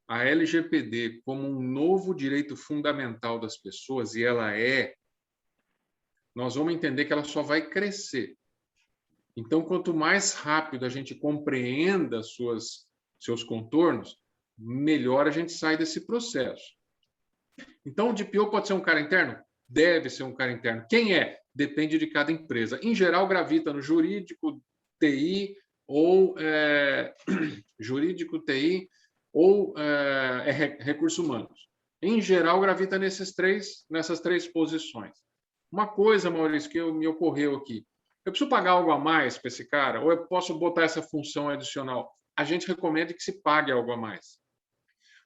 Speaker 6: a LGPD como um novo direito fundamental das pessoas, e ela é, nós vamos entender que ela só vai crescer. Então, quanto mais rápido a gente compreenda seus contornos, melhor a gente sai desse processo. Então, o DPO pode ser um cara interno? Deve ser um cara interno. Quem é? Depende de cada empresa. Em geral, gravita no jurídico, TI ou recursos humanos. Em geral, gravita nessas três posições. Uma coisa, Maurício, que me ocorreu aqui. Eu preciso pagar algo a mais para esse cara? Ou eu posso botar essa função adicional? A gente recomenda que se pague algo a mais.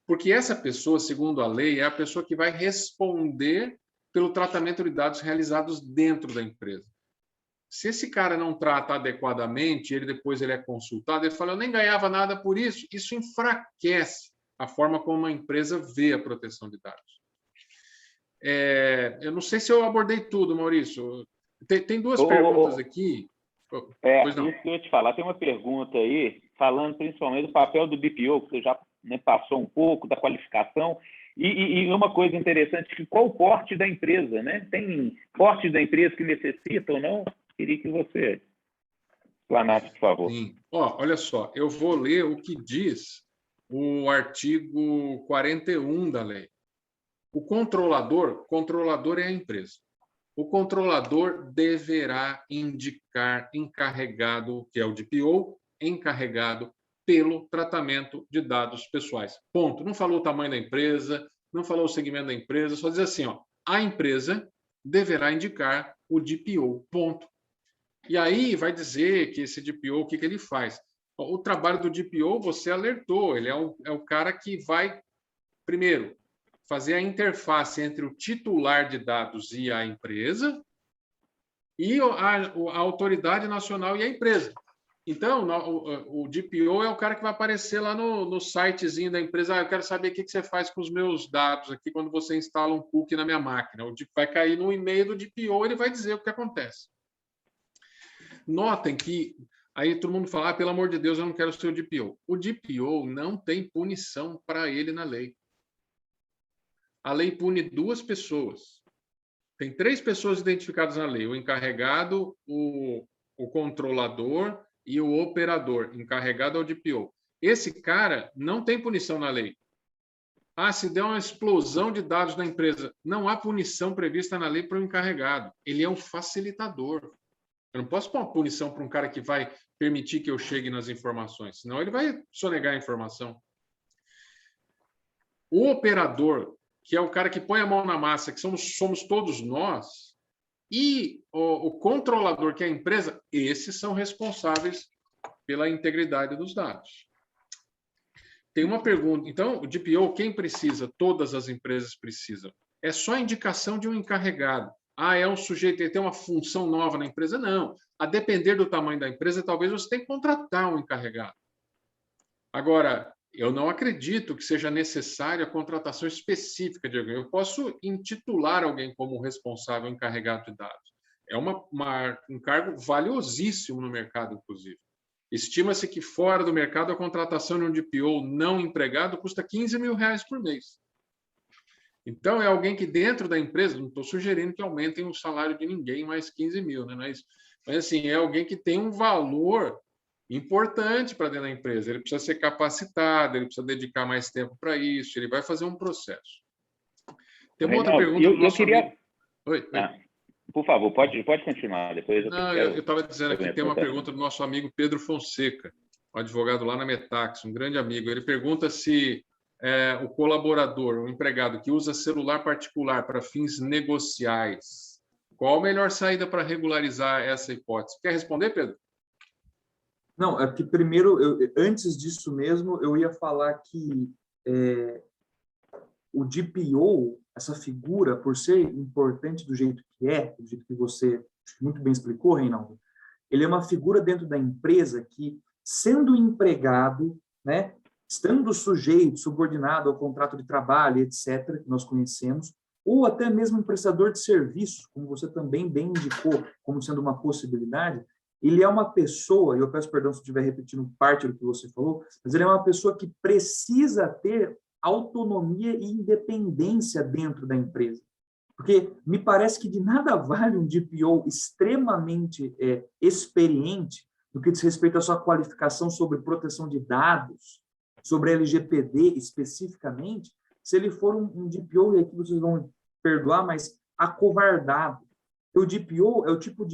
Speaker 6: Porque essa pessoa, segundo a lei, é a pessoa que vai responder pelo tratamento de dados realizados dentro da empresa. Se esse cara não trata adequadamente, depois ele é consultado, ele fala, eu nem ganhava nada por isso, isso enfraquece a forma como a empresa vê a proteção de dados. Eu não sei se eu abordei tudo, Maurício. Tem duas perguntas aqui.
Speaker 3: Pois não. Isso que eu ia te falar. Tem uma pergunta aí, falando principalmente do papel do BPO, que você já passou um pouco, da qualificação. E uma coisa interessante, que qual o porte da empresa, né? Tem porte da empresa que necessita ou não? Queria que você explanasse, por favor.
Speaker 6: Sim. Olha só, eu vou ler o que diz o artigo 41 da lei. O controlador é a empresa. O controlador deverá indicar encarregado, que é o DPO, encarregado pelo tratamento de dados pessoais. Ponto. Não falou o tamanho da empresa, não falou o segmento da empresa, só diz assim, a empresa deverá indicar o DPO. Ponto. E aí vai dizer que esse DPO, o que ele faz? O trabalho do DPO, você alertou, ele é o cara que vai, primeiro, fazer a interface entre o titular de dados e a empresa e a autoridade nacional e a empresa. Então, o DPO é o cara que vai aparecer lá no sitezinho da empresa. Eu quero saber o que você faz com os meus dados aqui quando você instala um cookie na minha máquina. Vai cair no e-mail do DPO, ele vai dizer o que acontece. Notem que aí todo mundo fala, pelo amor de Deus, eu não quero ser o DPO. O DPO não tem punição para ele na lei. A lei pune duas pessoas. Tem 3 pessoas identificadas na lei: o encarregado, o controlador e o operador. Encarregado é o DPO. Esse cara não tem punição na lei. Se der uma explosão de dados na empresa, não há punição prevista na lei para o encarregado. Ele é um facilitador. Eu não posso pôr uma punição para um cara que vai permitir que eu chegue nas informações, senão ele vai sonegar a informação. O operador, que é o cara que põe a mão na massa, que somos todos nós, e o controlador, que é a empresa, esses são responsáveis pela integridade dos dados. Tem uma pergunta. Então, o DPO, quem precisa? Todas as empresas precisam. É só indicação de um encarregado. É um sujeito que tem uma função nova na empresa? Não. A depender do tamanho da empresa, talvez você tenha que contratar um encarregado. Agora, eu não acredito que seja necessária a contratação específica de alguém. Eu posso intitular alguém como responsável encarregado de dados. É um cargo valiosíssimo no mercado, inclusive. Estima-se que fora do mercado a contratação de um DPO não empregado custa R$15 mil por mês. Então, é alguém que dentro da empresa, não estou sugerindo que aumentem o salário de ninguém mais 15 mil, né? Não é isso. Mas, assim, é alguém que tem um valor importante para dentro da empresa. Ele precisa ser capacitado, ele precisa dedicar mais tempo para isso, ele vai fazer um processo. Tem uma outra pergunta do nosso amigo. Oi.
Speaker 3: Por favor, pode continuar. Depois
Speaker 6: eu estava dizendo aqui, tem uma pergunta do nosso amigo Pedro Fonseca, um advogado lá na Metax, um grande amigo. Ele pergunta se o colaborador, o empregado que usa celular particular para fins negociais, qual a melhor saída para regularizar essa hipótese? Quer responder, Pedro?
Speaker 2: Não, é que primeiro, antes disso mesmo, eu ia falar que o DPO, essa figura, por ser importante do jeito que do jeito que você muito bem explicou, Reinaldo, ele é uma figura dentro da empresa que, sendo empregado, né, estando sujeito, subordinado ao contrato de trabalho, etc., que nós conhecemos, ou até mesmo um prestador de serviço, como você também bem indicou, como sendo uma possibilidade, ele é uma pessoa, e eu peço perdão se eu estiver repetindo parte do que você falou, mas ele é uma pessoa que precisa ter autonomia e independência dentro da empresa. Porque me parece que de nada vale um DPO extremamente experiente no que diz respeito à sua qualificação sobre proteção de dados, sobre LGPD especificamente, se ele for um DPO, e aqui vocês vão perdoar, mas acovardado. O DPO é o tipo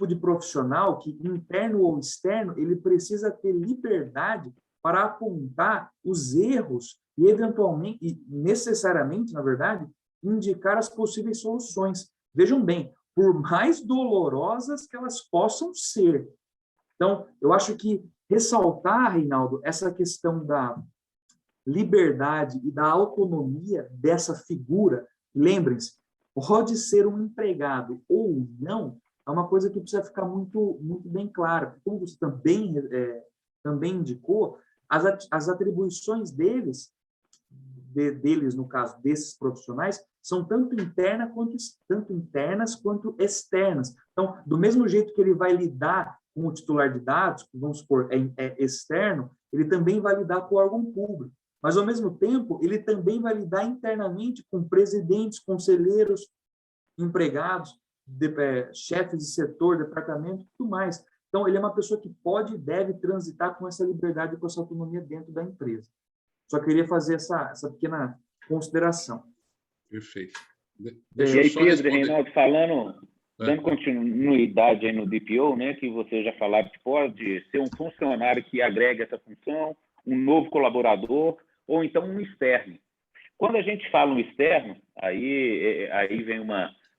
Speaker 2: de profissional que, interno ou externo, ele precisa ter liberdade para apontar os erros e, eventualmente, e necessariamente, na verdade, indicar as possíveis soluções. Vejam bem, por mais dolorosas que elas possam ser. Então, eu acho que ressaltar, Reinaldo, essa questão da liberdade e da autonomia dessa figura, lembrem-se, pode ser um empregado ou não, é uma coisa que precisa ficar muito, muito bem clara. Como você também indicou, as atribuições deles, no caso desses profissionais, são tanto internas quanto externas. Então, do mesmo jeito que ele vai lidar com o titular de dados, que vamos supor é externo, ele também vai lidar com o órgão público. Mas, ao mesmo tempo, ele também vai lidar internamente com presidentes, conselheiros, empregados, chefes de setor, departamento, tudo mais. Então, ele é uma pessoa que pode e deve transitar com essa liberdade e com essa autonomia dentro da empresa. Só queria fazer essa pequena consideração.
Speaker 6: Perfeito.
Speaker 3: E aí, Pedro, Reinaldo, dando continuidade aí no DPO, né, que você já falava que pode ser um funcionário que agrega essa função, um novo colaborador, ou então um externo. Quando a gente fala um externo, aí vem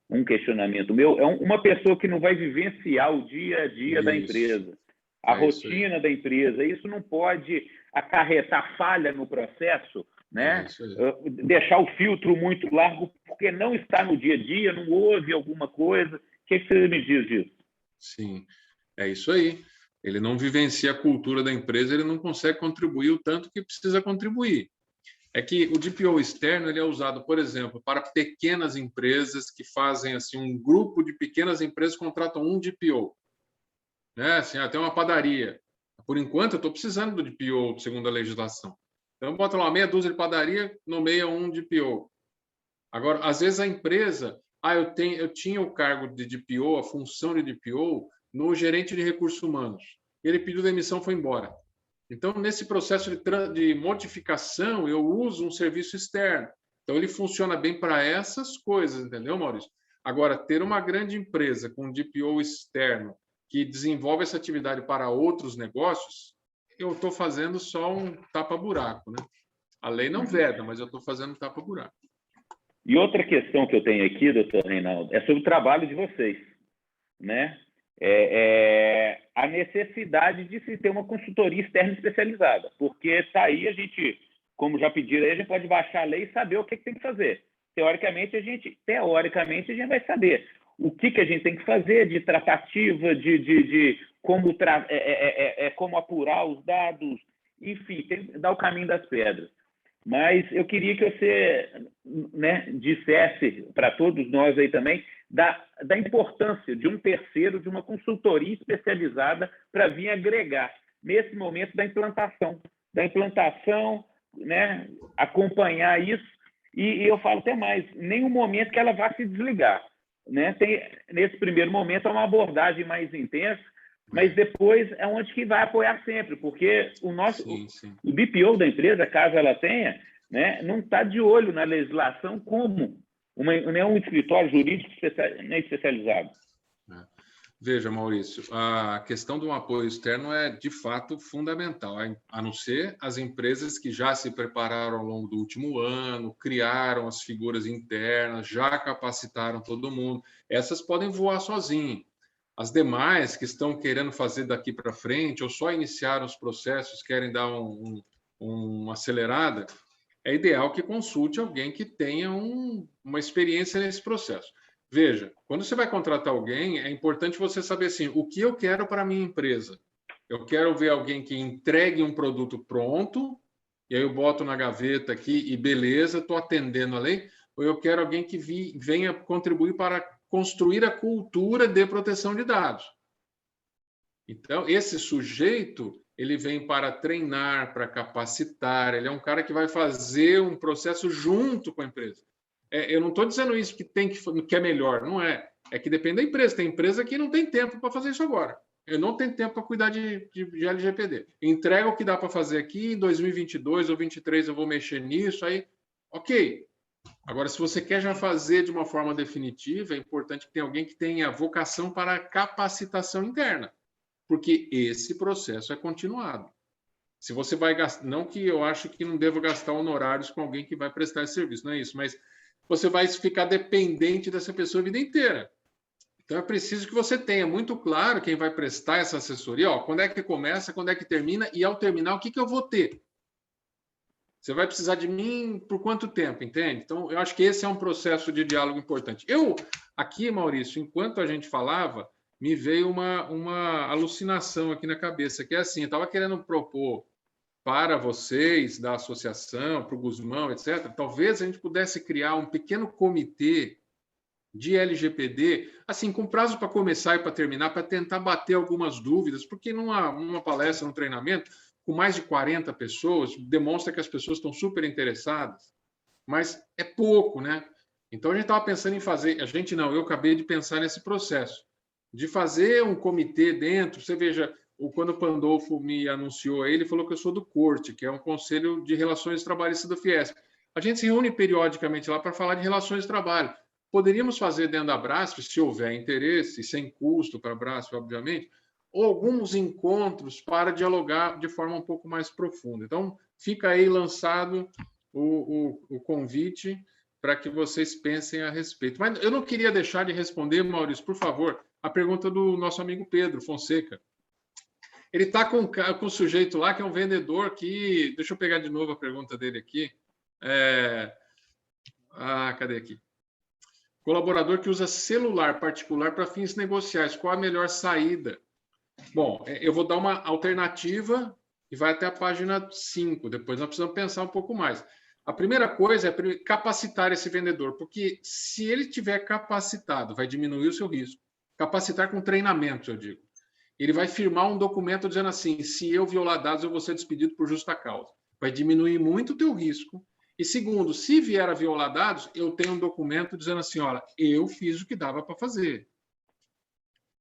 Speaker 3: um questionamento meu, é uma pessoa que não vai vivenciar o dia a dia da empresa, a rotina da empresa. Isso não pode acarretar falha no processo, né? Deixar o filtro muito largo, porque não está no dia a dia, não houve alguma coisa. O que você me diz disso?
Speaker 6: Sim, é isso aí. Ele não vivencia a cultura da empresa, ele não consegue contribuir o tanto que precisa contribuir. É que o DPO externo ele é usado, por exemplo, para pequenas empresas que fazem assim um grupo de pequenas empresas que contratam um DPO, né? Assim, até uma padaria. Por enquanto, eu estou precisando do DPO segundo a legislação. Então, bota lá meia dúzia de padaria, nomeia um DPO. Agora, às vezes a empresa, eu tinha o cargo de DPO, a função de DPO no gerente de recursos humanos. Ele pediu demissão, foi embora. Então, nesse processo de modificação, eu uso um serviço externo. Então, ele funciona bem para essas coisas, entendeu, Maurício? Agora, ter uma grande empresa com um DPO externo que desenvolve essa atividade para outros negócios, eu estou fazendo só um tapa-buraco, né? A lei não veda, mas eu estou fazendo tapa-buraco.
Speaker 3: E outra questão que eu tenho aqui, doutor Reinaldo, é sobre o trabalho de vocês, né? A necessidade de se ter uma consultoria externa especializada, porque está aí a gente, como já pediram, aí a gente pode baixar a lei e saber o que tem que fazer. Teoricamente, a gente vai saber o que a gente tem que fazer de tratativa, de como apurar os dados, enfim, tem que dar o caminho das pedras. Mas eu queria que você, né, dissesse para todos nós aí também da importância de um terceiro, de uma consultoria especializada para vir agregar nesse momento da implantação, né, acompanhar isso. E eu falo até mais, em nenhum momento que ela vá se desligar, né? Nesse primeiro momento é uma abordagem mais intensa, mas depois é onde que vai apoiar sempre, porque o BPO da empresa, caso ela tenha, né, não está de olho na legislação como um escritório jurídico especializado.
Speaker 6: Veja, Maurício, a questão do apoio externo é, de fato, fundamental, a não ser as empresas que já se prepararam ao longo do último ano, criaram as figuras internas, já capacitaram todo mundo. Essas podem voar sozinhas. As demais que estão querendo fazer daqui para frente ou só iniciaram os processos, querem dar uma acelerada, é ideal que consulte alguém que tenha uma experiência nesse processo. Veja, quando você vai contratar alguém, é importante você saber assim, o que eu quero para a minha empresa. Eu quero ver alguém que entregue um produto pronto, e aí eu boto na gaveta aqui e beleza, estou atendendo a lei, ou eu quero alguém que venha contribuir para construir a cultura de proteção de dados. Então, esse sujeito, ele vem para treinar, para capacitar, ele é um cara que vai fazer um processo junto com a empresa. Eu não estou dizendo isso que é melhor, não é. É que depende da empresa. Tem empresa que não tem tempo para fazer isso agora. Eu não tenho tempo para cuidar de LGPD. Entrega o que dá para fazer aqui, em 2022 ou 2023 eu vou mexer nisso, aí, ok. Agora, se você quer já fazer de uma forma definitiva, é importante que tenha alguém que tenha vocação para capacitação interna, porque esse processo é continuado. Se você vai gastar, não que eu acho que não devo gastar honorários com alguém que vai prestar esse serviço, não é isso, mas você vai ficar dependente dessa pessoa a vida inteira. Então, é preciso que você tenha muito claro quem vai prestar essa assessoria, quando é que começa, quando é que termina, e ao terminar, o que eu vou ter? Você vai precisar de mim por quanto tempo, entende? Então, eu acho que esse é um processo de diálogo importante. Aqui, Maurício, enquanto a gente falava, me veio uma alucinação aqui na cabeça, que é assim, eu estava querendo propor para vocês da associação, para o Guzmão, etc., talvez a gente pudesse criar um pequeno comitê de LGPD, assim, com prazo para começar e para terminar, para tentar bater algumas dúvidas, porque numa palestra, num treinamento, com mais de 40 pessoas, demonstra que as pessoas estão super interessadas, mas é pouco, né? Então, a gente estava pensando em fazer, eu acabei de pensar nesse processo, de fazer um comitê dentro, você veja, quando o Pandolfo me anunciou, ele falou que eu sou do CORT, que é um Conselho de Relações Trabalhistas do Fiesp. A gente se reúne periodicamente lá para falar de relações de trabalho. Poderíamos fazer dentro da Brasf, se houver interesse, sem custo para a Brasf, obviamente, ou alguns encontros para dialogar de forma um pouco mais profunda. Então, fica aí lançado o convite para que vocês pensem a respeito. Mas eu não queria deixar de responder, Maurício, por favor, a pergunta do nosso amigo Pedro Fonseca. Ele está com um sujeito lá que é um vendedor que... Deixa eu pegar de novo a pergunta dele aqui. Cadê aqui? Colaborador que usa celular particular para fins negociais. Qual a melhor saída? Bom, eu vou dar uma alternativa e vai até a página 5. Depois nós precisamos pensar um pouco mais. A primeira coisa é capacitar esse vendedor, porque se ele tiver capacitado, vai diminuir o seu risco. Capacitar com treinamento, eu digo. Ele vai firmar um documento dizendo assim, se eu violar dados, eu vou ser despedido por justa causa. Vai diminuir muito o teu risco. E segundo, se vier a violar dados, eu tenho um documento dizendo assim, olha, eu fiz o que dava para fazer.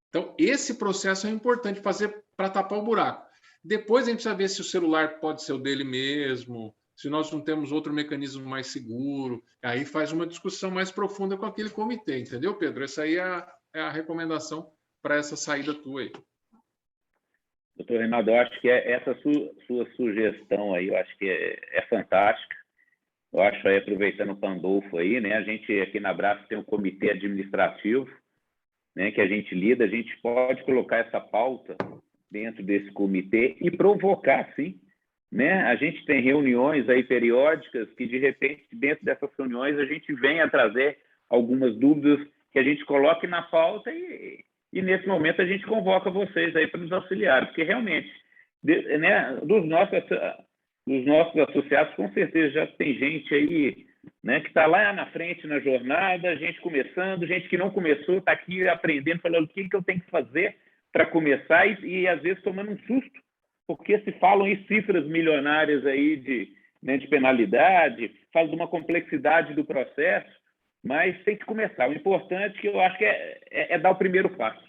Speaker 6: Então, esse processo é importante fazer para tapar o buraco. Depois a gente precisa ver se o celular pode ser o dele mesmo, se nós não temos outro mecanismo mais seguro. Aí faz uma discussão mais profunda com aquele comitê, entendeu, Pedro? Essa aí é a recomendação para essa saída tua aí.
Speaker 3: Doutor Reinaldo, eu acho que essa sua sugestão aí, eu acho que é fantástica. Eu acho aí, aproveitando o Pandolfo aí, né? A gente aqui na Brasf tem um comitê administrativo, né, que a gente lida, a gente pode colocar essa pauta dentro desse comitê e provocar, sim. Né? A gente tem reuniões aí periódicas que, de repente, dentro dessas reuniões, a gente vem a trazer algumas dúvidas que a gente coloque na pauta e nesse momento, a gente convoca vocês aí para nos auxiliar, porque realmente, né, dos nossos associados, com certeza, já tem gente aí né, que está lá na frente na jornada, gente começando, gente que não começou, está aqui aprendendo, falando o que eu tenho que fazer para começar e às vezes tomando um susto, porque se falam em cifras milionárias aí de penalidade, fala de uma complexidade do processo, mas tem que começar. O importante que eu acho que é dar o primeiro passo.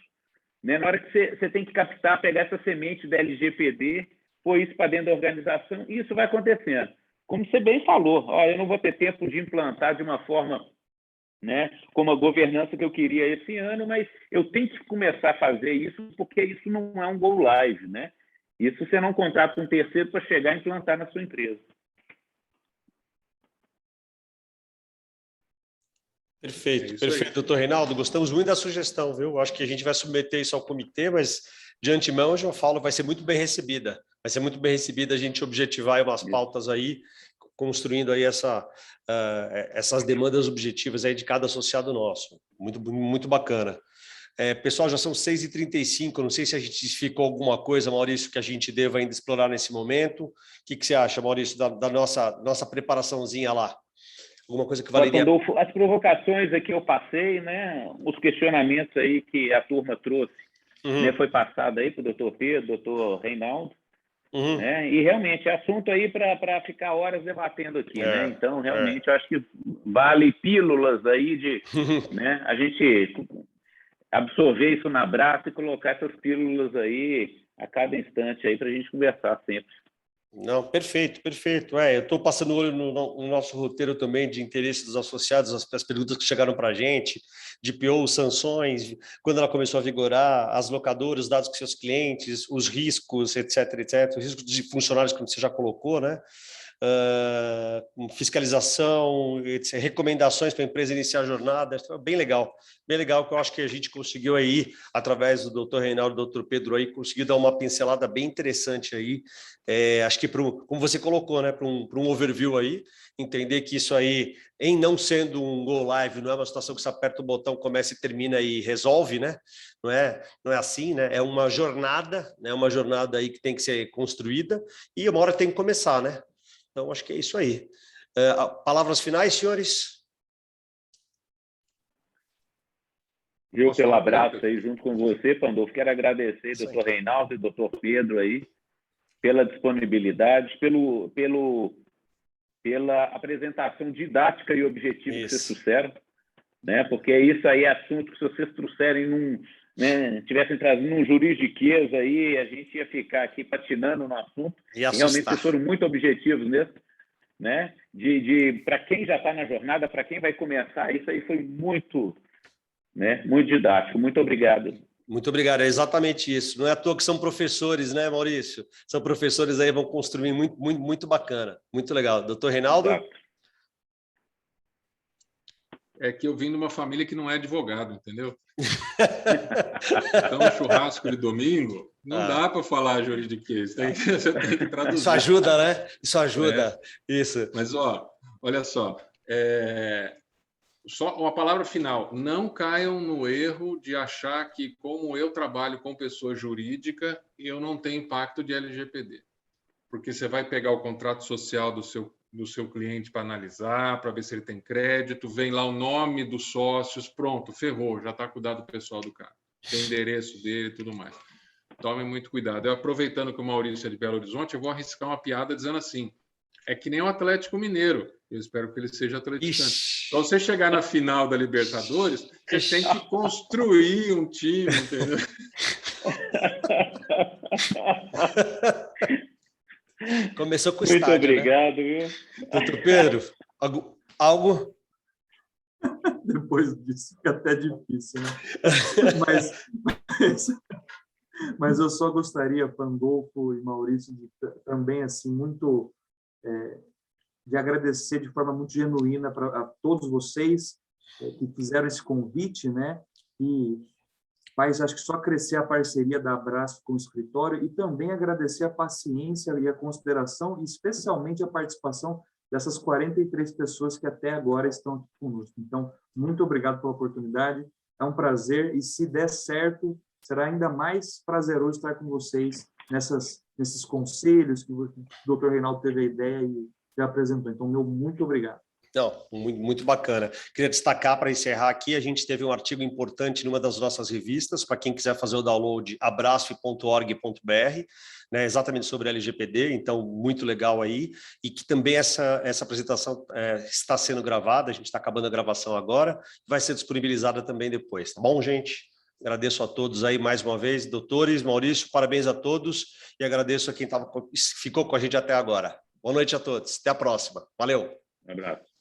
Speaker 3: Né? Na hora que você tem que captar, pegar essa semente da LGPD, pôr isso para dentro da organização, e isso vai acontecendo. Como você bem falou, eu não vou ter tempo de implantar de uma forma, né, como a governança que eu queria esse ano, mas eu tenho que começar a fazer isso, porque isso não é um go live, né? Isso você não contrata um terceiro para chegar e implantar na sua empresa.
Speaker 1: Perfeito, perfeito, doutor Reinaldo. Gostamos muito da sugestão, viu? Acho que a gente vai submeter isso ao comitê, mas de antemão eu já falo, vai ser muito bem recebida. Vai ser muito bem recebida a gente objetivar umas pautas aí, construindo aí essas demandas objetivas aí de cada associado nosso. Muito, muito bacana. Pessoal, já são 6h35, não sei se a gente ficou alguma coisa, Maurício, que a gente deva ainda explorar nesse momento. O que você acha, Maurício, da nossa preparaçãozinha lá? Alguma coisa que valeria...
Speaker 3: Pandolfo, as provocações aqui eu passei, né? Os questionamentos aí que a turma trouxe, né? Foi passado aí para o doutor Pedro, doutor Reinaldo, né? E realmente é assunto aí para ficar horas debatendo aqui, né? Então, realmente, eu acho que vale pílulas aí né? A gente absorver isso na brasa e colocar essas pílulas aí a cada instante aí para a gente conversar sempre.
Speaker 1: Não, perfeito, perfeito. Eu estou passando o olho no nosso roteiro também de interesse dos associados, as perguntas que chegaram para a gente, de PO, sanções, quando ela começou a vigorar, as locadoras, os dados com seus clientes, os riscos, etc, etc, os riscos de funcionários, como você já colocou, né? Fiscalização, etc, recomendações para a empresa iniciar a jornada, bem legal, que eu acho que a gente conseguiu aí, através do doutor Reinaldo e do doutor Pedro aí, conseguiu dar uma pincelada bem interessante aí, acho que como você colocou, né, para um overview aí, entender que isso aí, em não sendo um go live, não é uma situação que você aperta o botão, começa e termina e resolve, né? Não é assim, né? É uma jornada, né? Uma jornada aí que tem que ser construída e uma hora tem que começar, né? Então, acho que é isso aí. Palavras finais, senhores?
Speaker 3: Eu, pelo abraço aí junto com você, Pandolfo, quero agradecer, doutor Reinaldo e doutor Pedro aí, pela disponibilidade, pela apresentação didática e objetiva que vocês trouxeram, né? Porque isso aí é assunto que se vocês trouxerem tivessem trazido um juridiquês aí, a gente ia ficar aqui patinando no assunto. E realmente vocês foram muito objetivos mesmo, né? Para quem já está na jornada, para quem vai começar, isso aí foi muito, né? Muito didático. Muito obrigado.
Speaker 1: Muito obrigado, é exatamente isso. Não é à toa que são professores, né, Maurício? São professores aí, vão construir muito, muito, muito bacana. Muito legal. Doutor Reinaldo?
Speaker 3: Exato.
Speaker 6: É que eu vim de uma família que não é advogado, entendeu? Então, no churrasco de domingo, não dá para falar juridiquês, você tem que traduzir.
Speaker 1: Isso ajuda, né? Isso ajuda. Isso.
Speaker 6: Mas, olha só, só uma palavra final. Não caiam no erro de achar que, como eu trabalho com pessoa jurídica, eu não tenho impacto de LGPD. Porque você vai pegar o contrato social do seu cliente para analisar, para ver se ele tem crédito, vem lá o nome dos sócios, pronto, ferrou, já está com o dado pessoal do cara. Tem o endereço dele e tudo mais. Tomem muito cuidado. Aproveitando que o Maurício é de Belo Horizonte, eu vou arriscar uma piada dizendo assim, é que nem o Atlético Mineiro, eu espero que ele seja atleticano. Então, você chegar na final da Libertadores, você tem que construir um time, entendeu?
Speaker 1: Começou com o
Speaker 3: Muito
Speaker 1: estádio,
Speaker 3: obrigado,
Speaker 1: né?
Speaker 3: Viu?
Speaker 1: Doutor Pedro, algo?
Speaker 2: Depois disso fica até difícil, né? Mas eu só gostaria, Pandolfo e Maurício, também assim muito de agradecer de forma muito genuína a todos vocês que fizeram esse convite, né? E faz, acho que só crescer a parceria da Abraço com o escritório e também agradecer a paciência e a consideração, e especialmente a participação dessas 43 pessoas que até agora estão aqui conosco. Então, muito obrigado pela oportunidade, é um prazer, e se der certo, será ainda mais prazeroso estar com vocês nesses conselhos que o Dr. Reinaldo teve a ideia e já apresentou. Então, meu muito obrigado.
Speaker 1: Não, muito bacana. Queria destacar, para encerrar aqui, a gente teve um artigo importante numa das nossas revistas, para quem quiser fazer o download, abraço.org.br, né, exatamente sobre LGPD, então muito legal aí, e que também essa apresentação está sendo gravada, a gente está acabando a gravação agora, vai ser disponibilizada também depois, tá bom, gente? Agradeço a todos aí mais uma vez, doutores, Maurício, parabéns a todos, e agradeço a quem ficou com a gente até agora. Boa noite a todos, até a próxima. Valeu!
Speaker 3: Um abraço.